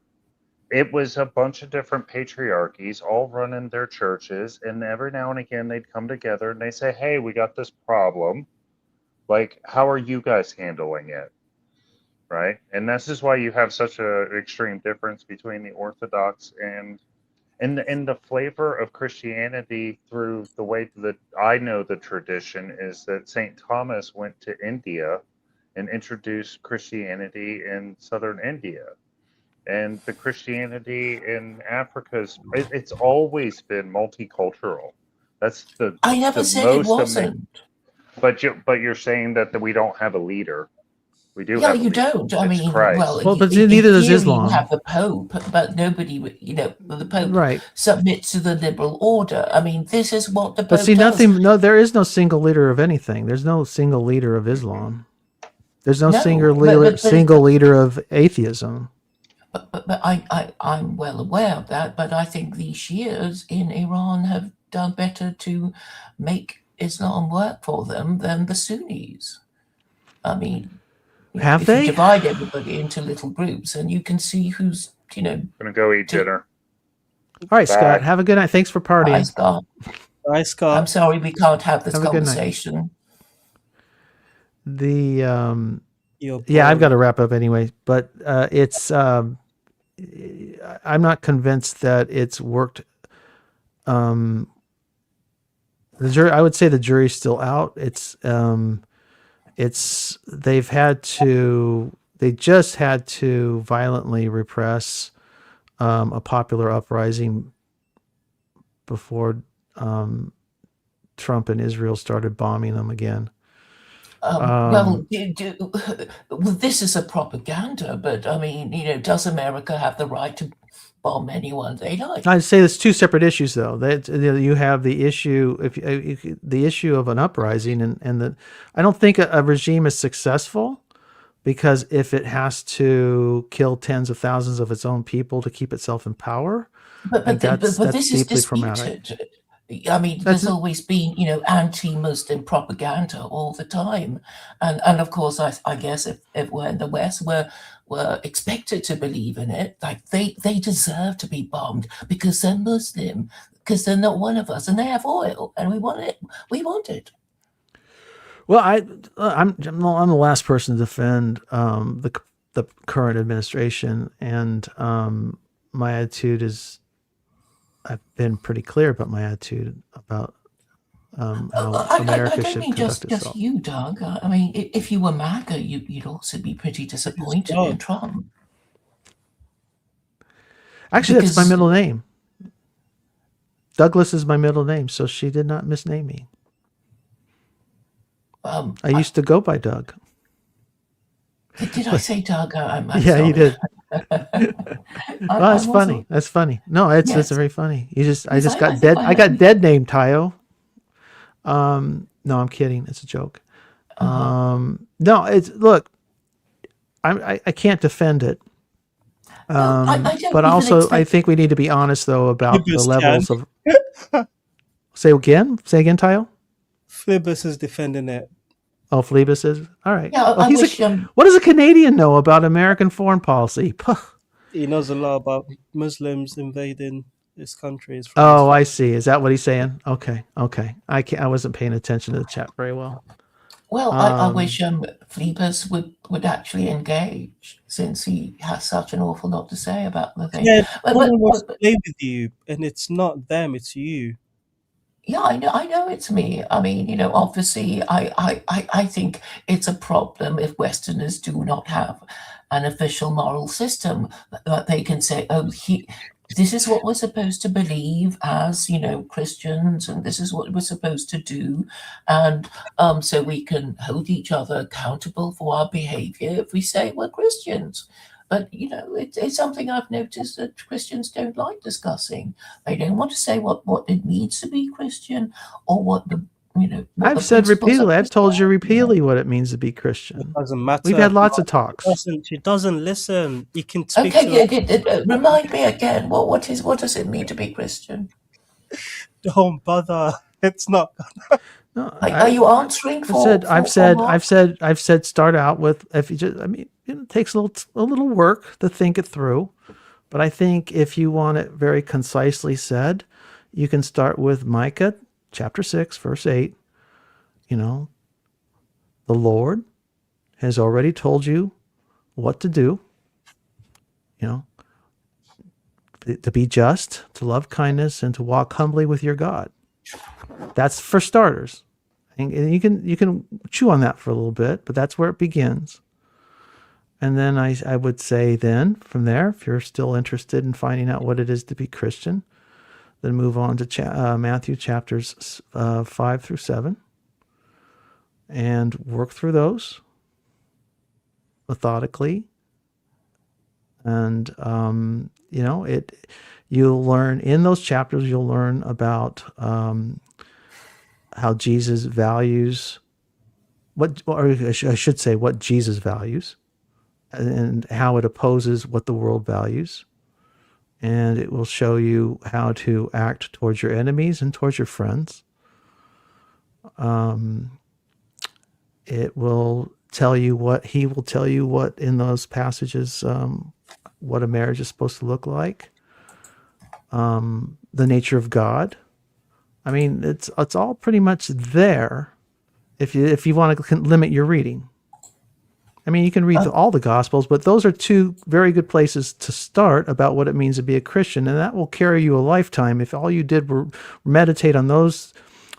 it was a bunch of different patriarchies all running their churches, and every now and again they'd come together and they say, "Hey, we got this problem. Like, how are you guys handling it?" Right? And this is why you have such an extreme difference between the Orthodox and the flavor of Christianity through the way that I know the tradition is that St. Thomas went to India and introduced Christianity in southern India. And the Christianity in Africa it's always been multicultural. That's the I never said it wasn't. But you're saying that we don't have a leader. We do. Yeah, you don't. I mean, Christ. Well, but neither does Islam. You have the Pope, but nobody, the Pope right. submits to the liberal order. I mean, this is what the Pope But see, does. there is no single leader of anything. There's no single leader of Islam. There's no single leader of atheism. But I'm well aware of that, but I think the Shias in Iran have done better to make Islam work for them than the Sunnis. I mean, have they? You divide everybody into little groups, and you can see who's, gonna go eat dinner. All right, Scott. Have a good night. Thanks for partying. Bye, Scott. Bye, Scott. I'm sorry we can't have this conversation. I've got to wrap up anyway, but I'm not convinced that it's worked the jury. I would say the jury's still out. They just had to violently repress a popular uprising before Trump and Israel started bombing them again. Well, this is a propaganda, but I mean, does America have the right to bomb anyone they like? I'd say there's two separate issues, though. That you have the issue, the issue of an uprising, and I don't think a regime is successful because if it has to kill tens of thousands of its own people to keep itself in power, but that's this is deeply traumatic. disputed. I mean, there's always been, anti-Muslim propaganda all the time, and of course, I guess if we're in the West, we're expected to believe in it. Like they deserve to be bombed because they're Muslim, because they're not one of us, and they have oil, and we want it. We want it. Well, I'm the last person to defend the current administration, and my attitude is. I've been pretty clear about my attitude about how America should conduct itself. Just you, Doug. I mean, if you were MAGA, you'd also be pretty disappointed in Trump. Actually, that's my middle name. Douglas is my middle name, so she did not misname me. I used to go by Doug. Did I say Doug? I'm yeah, sorry. you did. Well, that's funny. That's funny. No, it's very funny. I got dead named Tayo. No, I'm kidding. It's a joke. No, look. I can't defend it. But also I think we need to be honest though about the levels of. Say again, Tayo. Phlebas is defending it. Oh, Phlebas is? All right. Yeah, well, what does a Canadian know about American foreign policy? He knows a lot about Muslims invading this country. Oh, I see. Is that what he's saying? Okay. I wasn't paying attention to the chat very well. Well, I wish Phlebas would actually engage, since he has such an awful lot to say about the thing. Yeah, but wants to play with you, and it's not them, it's you. Yeah, I know it's me. I mean, obviously, I think it's a problem if Westerners do not have an official moral system that they can say, oh, this is what we're supposed to believe as, Christians, and this is what we're supposed to do. And so we can hold each other accountable for our behavior if we say we're Christians. But, it's something I've noticed that Christians don't like discussing. They don't want to say what it means to be Christian or what the, I've said repeatedly, I've told you repeatedly what it means to be Christian. It doesn't matter. We've had lots of talks. She doesn't listen. You can speak remind me again. What does it mean to be Christian? Don't bother. It's not. No, are you answering for? I've said. Start out with if you just. I mean, it takes a little work to think it through, but I think if you want it very concisely said, you can start with Micah chapter 6, verse 8. The Lord has already told you what to do. To be just, to love kindness, and to walk humbly with your God. That's for starters. And you can chew on that for a little bit, but that's where it begins. And then I would say then, from there, if you're still interested in finding out what it is to be Christian, then move on to Matthew chapters 5 through 7 and work through those methodically. And, you'll learn in those chapters, you'll learn about how Jesus values what Jesus values and how it opposes what the world values. And it will show you how to act towards your enemies and towards your friends. It will tell you what in those passages, what a marriage is supposed to look like. The nature of God. I mean, it's all pretty much there if you want to limit your reading. I mean, you can read all the Gospels, but those are two very good places to start about what it means to be a Christian, and that will carry you a lifetime if all you did were meditate on those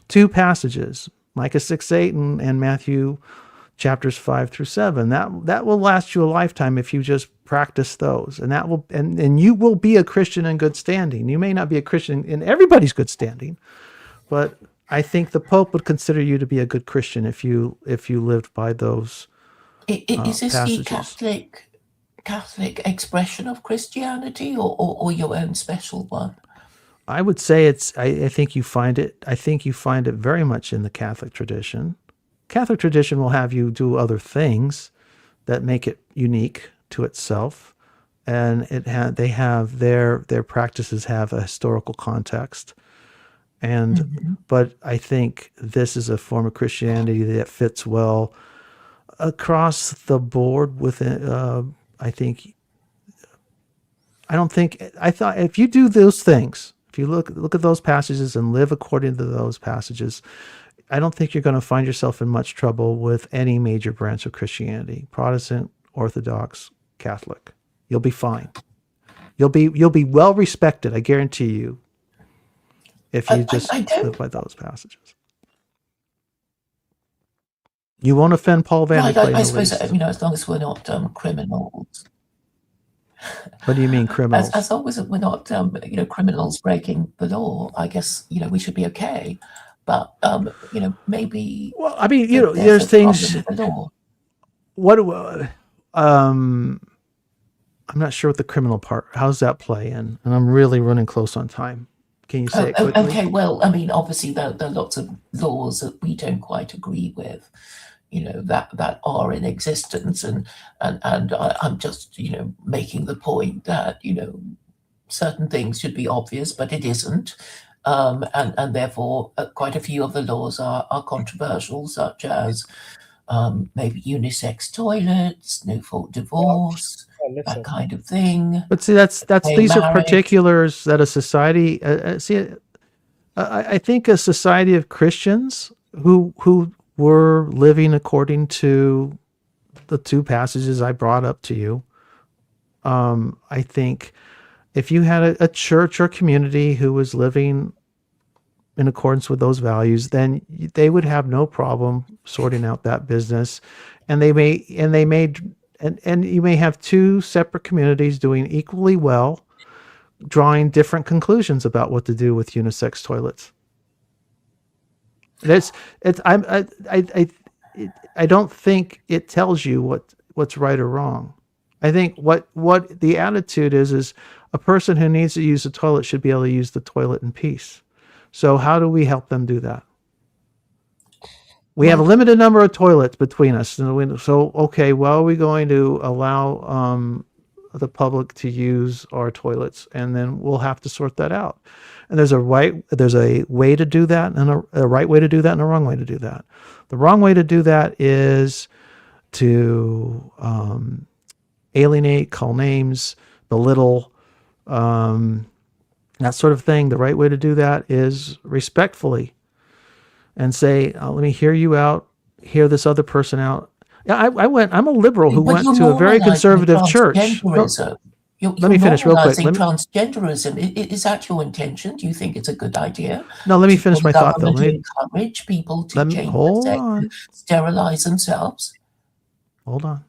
two passages, Micah 6:8 and Matthew chapters 5-7. That will last you a lifetime if you just practice those, and that will and you will be a Christian in good standing. You may not be a Christian in everybody's good standing, but I think the Pope would consider you to be a good Christian if you lived by those. Is this passages. the Catholic expression of Christianity, or your own special one? I would say it's. I think you find it. I think you find it very much in the Catholic tradition. Catholic tradition will have you do other things that make it unique to itself, and they have their practices have a historical context. And but I think this is a form of Christianity that fits well across the board within. I thought if you do those things, if you look at those passages and live according to those passages, I don't think you're going to find yourself in much trouble with any major branch of Christianity, Protestant, Orthodox, Catholic. You'll be fine. You'll be well respected, I guarantee you, if you just live by those passages. You won't offend Paul Van Right, Clay. I suppose, as long as we're not criminals. What do you mean criminals? As long as we're not, criminals breaking the law, I guess, we should be okay. But, maybe... Well, I mean, there's things... I'm not sure what the criminal part, how's that play in? And I'm really running close on time. Can you say it quickly? Okay, well, I mean, obviously there are lots of laws that we don't quite agree with, that are in existence, and I'm just, making the point that, certain things should be obvious, but it isn't, and therefore quite a few of the laws are controversial, such as maybe unisex toilets, no fault divorce, that kind of thing. But see, these are particulars that a society. I think a society of Christians who were living according to the two passages I brought up to you. I think if you had a church or community who was living in accordance with those values, then they would have no problem sorting out that business, and you may have two separate communities doing equally well, drawing different conclusions about what to do with unisex toilets. I don't think it tells you what's right or wrong. I think what the attitude is a person who needs to use the toilet should be able to use the toilet in peace. So how do we help them do that? We have a limited number of toilets between us. So, okay, well, are we going to allow the public to use our toilets? And then we'll have to sort that out. And there's a way to do that, and a right way to do that, and a wrong way to do that. The wrong way to do that is to alienate, call names, belittle, that sort of thing. The right way to do that is respectfully and say, let me hear you out, hear this other person out. Yeah, I'm a liberal who went to a very conservative church. Let me finish real quick. Transgenderism, is that your intention? Do you think it's a good idea? No, let me finish my thought, though. To encourage people to change their sex and sterilize themselves? Hold on.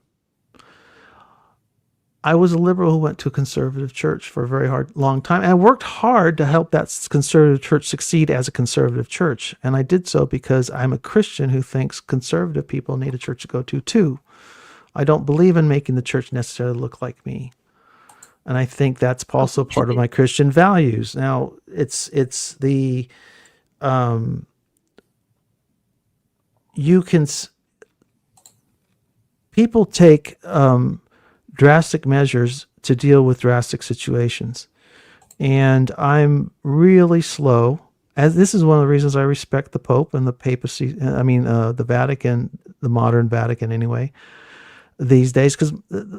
I was a liberal who went to a conservative church for a very long time. And I worked hard to help that conservative church succeed as a conservative church. And I did so because I'm a Christian who thinks conservative people need a church to go to too. I don't believe in making the church necessarily look like me. And I think that's also part of my Christian values. Now, it's the, people take, drastic measures to deal with drastic situations. And I'm really slow, as this is one of the reasons I respect the Pope and the papacy, the Vatican, the modern Vatican anyway, these days, because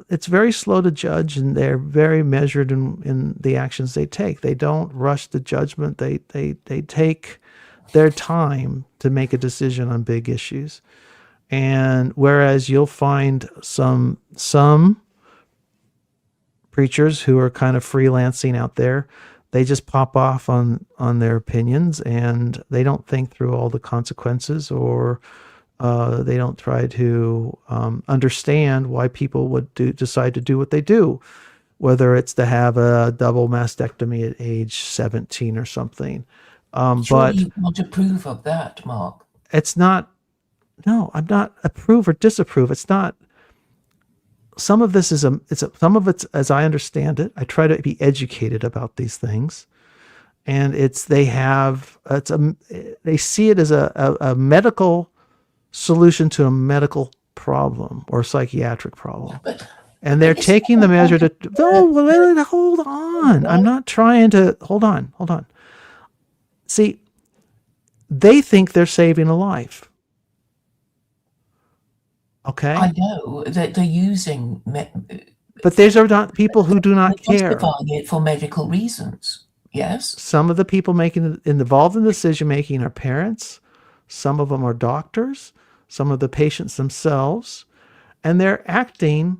it's very slow to judge, and they're very measured in the actions they take. They don't rush to judgment. They take their time to make a decision on big issues. And whereas you'll find some preachers who are kind of freelancing out there, they just pop off on their opinions, and they don't think through all the consequences, or they don't try to understand why people would decide to do what they do, whether it's to have a double mastectomy at age 17 or something. Surely But you want to approve of that, Mark. it's not. No, I'm not approve or disapprove. It's not. Some of this is some of it's, as I understand it, I try to be educated about these things, and they see it as a medical solution to a medical problem or psychiatric problem. And they're taking the measure to, hold on. I'm not trying to, hold on. See, they think they're saving a life. Okay? I know that they're using... But these are not people who do not care. Justifying it for medical reasons, yes? Some of the people involved in decision-making are parents. Some of them are doctors. Some of the patients themselves. And they're acting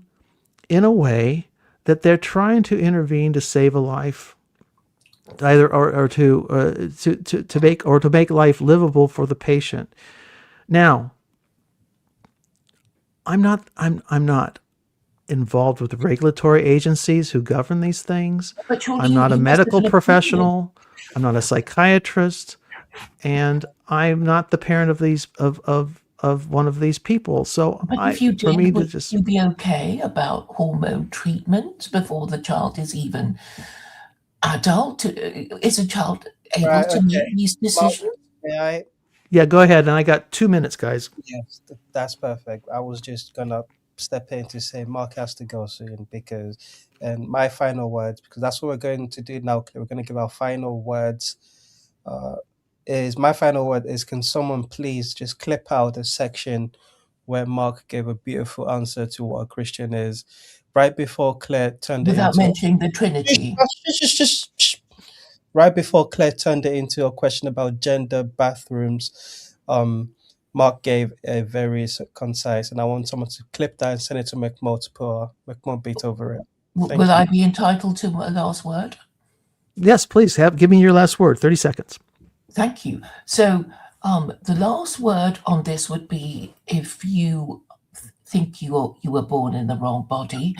in a way that they're trying to intervene to save a life, either or to make life livable for the patient. Now, I'm not involved with the regulatory agencies who govern these things. I'm not a medical professional. I'm not a psychiatrist, and I'm not the parent of these of one of these people. So But if you did, would you be okay about hormone treatment before the child is even adult? Is a child able to make these decisions? May I? Yeah, go ahead. And I got 2 minutes, guys. Yes, that's perfect. I was just gonna step in to say Mark has to go soon and my final words, because that's what we're going to do now. We're going to give our final words. My final word is, can someone please just clip out a section where Mark gave a beautiful answer to what a Christian is, right before Claire turned Without mentioning the Trinity. Right before Claire turned it into a question about gender bathrooms, Mark gave a very concise, and I want someone to clip that and send it to McMo to put McMo beat over it. Will I be entitled to a last word? Yes, please. Give me your last word. 30 seconds. Thank you. So the last word on this would be, if you think you were born in the wrong body,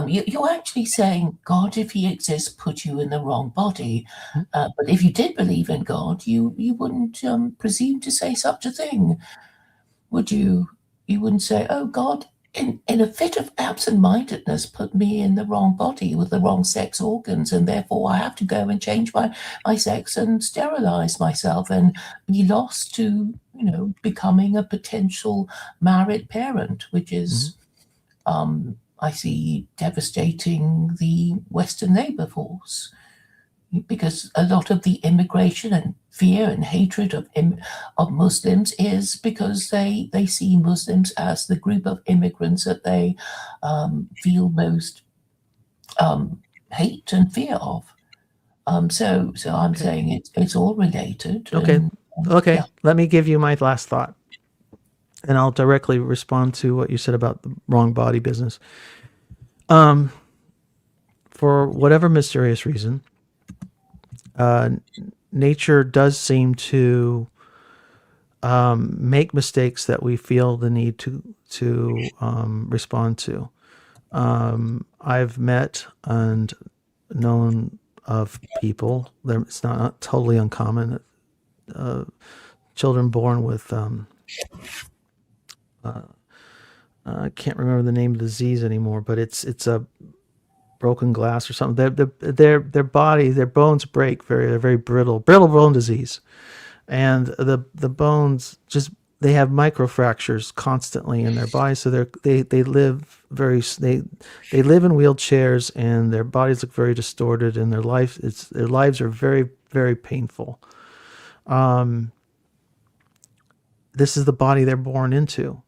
you're actually saying God, if he exists, put you in the wrong body. But if you did believe in God, you wouldn't presume to say such a thing, would you? You wouldn't say, oh, God, in a fit of absent-mindedness, put me in the wrong body with the wrong sex organs, and therefore I have to go and change my sex and sterilize myself and be lost to, becoming a potential married parent, which is, I see, devastating the Western labor force. Because a lot of the immigration and fear and hatred of Muslims is because they see Muslims as the group of immigrants that they feel most hate and fear of. So I'm saying it's all related. Okay. Yeah. Let me give you my last thought, and I'll directly respond to what you said about the wrong body business. For whatever mysterious reason, nature does seem to make mistakes that we feel the need to respond to. I've met and known of people. It's not totally uncommon. Children born with I can't remember the name of the disease anymore, but it's a broken glass or something. Their body, their bones break. They're very brittle bone disease, and the bones they have microfractures constantly in their body. So they live they live in wheelchairs, and their bodies look very distorted, and their lives are very, very painful. This is the body they're born into.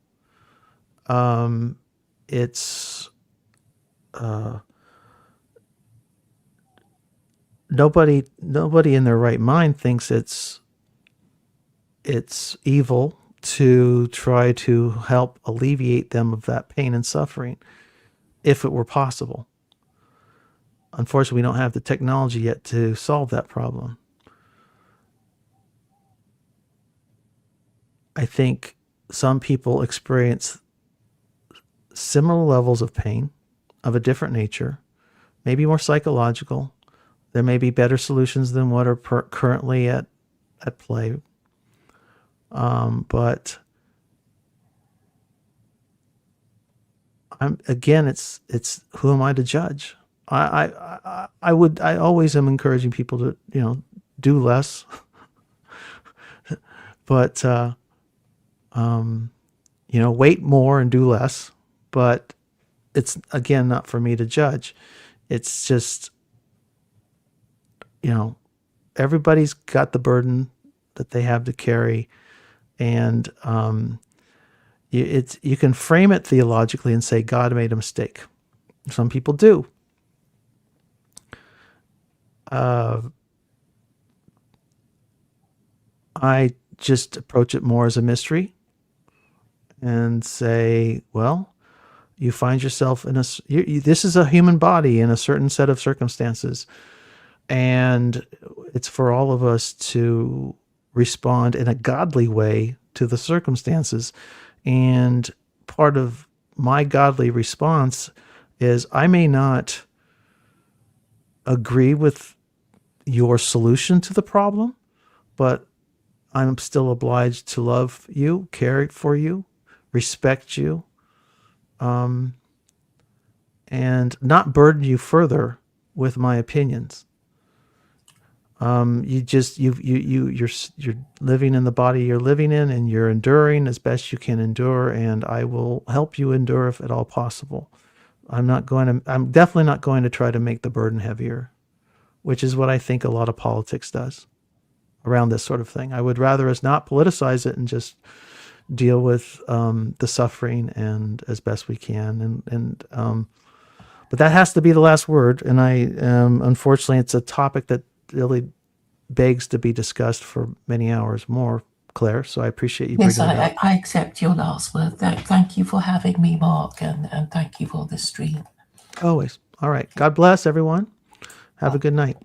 It's nobody in their right mind thinks it's evil to try to help alleviate them of that pain and suffering, if it were possible. Unfortunately, we don't have the technology yet to solve that problem. I think some people experience similar levels of pain of a different nature, maybe more psychological. There may be better solutions than what are currently at play. But it's who am I to judge? I always am encouraging people to, do less, but, wait more and do less, but it's, again, not for me to judge. It's just, everybody's got the burden that they have to carry. And, you can frame it theologically and say God made a mistake. Some people do. I just approach it more as a mystery and say, well, you find yourself in this is a human body in a certain set of circumstances, and it's for all of us to respond in a godly way to the circumstances. And part of my godly response is I may not agree with your solution to the problem, but I'm still obliged to love you, care for you, respect you, and not burden you further with my opinions. You're living in the body you're living in, and you're enduring as best you can endure, and I will help you endure if at all possible. I'm definitely not going to try to make the burden heavier, which is what I think a lot of politics does around this sort of thing. I would rather us not politicize it and just deal with the suffering and as best we can. But that has to be the last word. And unfortunately, it's a topic that really begs to be discussed for many hours more, Claire. So I appreciate you bringing it up. I accept your last word. Thank you for having me, Mark, and thank you for this stream. Always. All right. God bless everyone. Have a good night.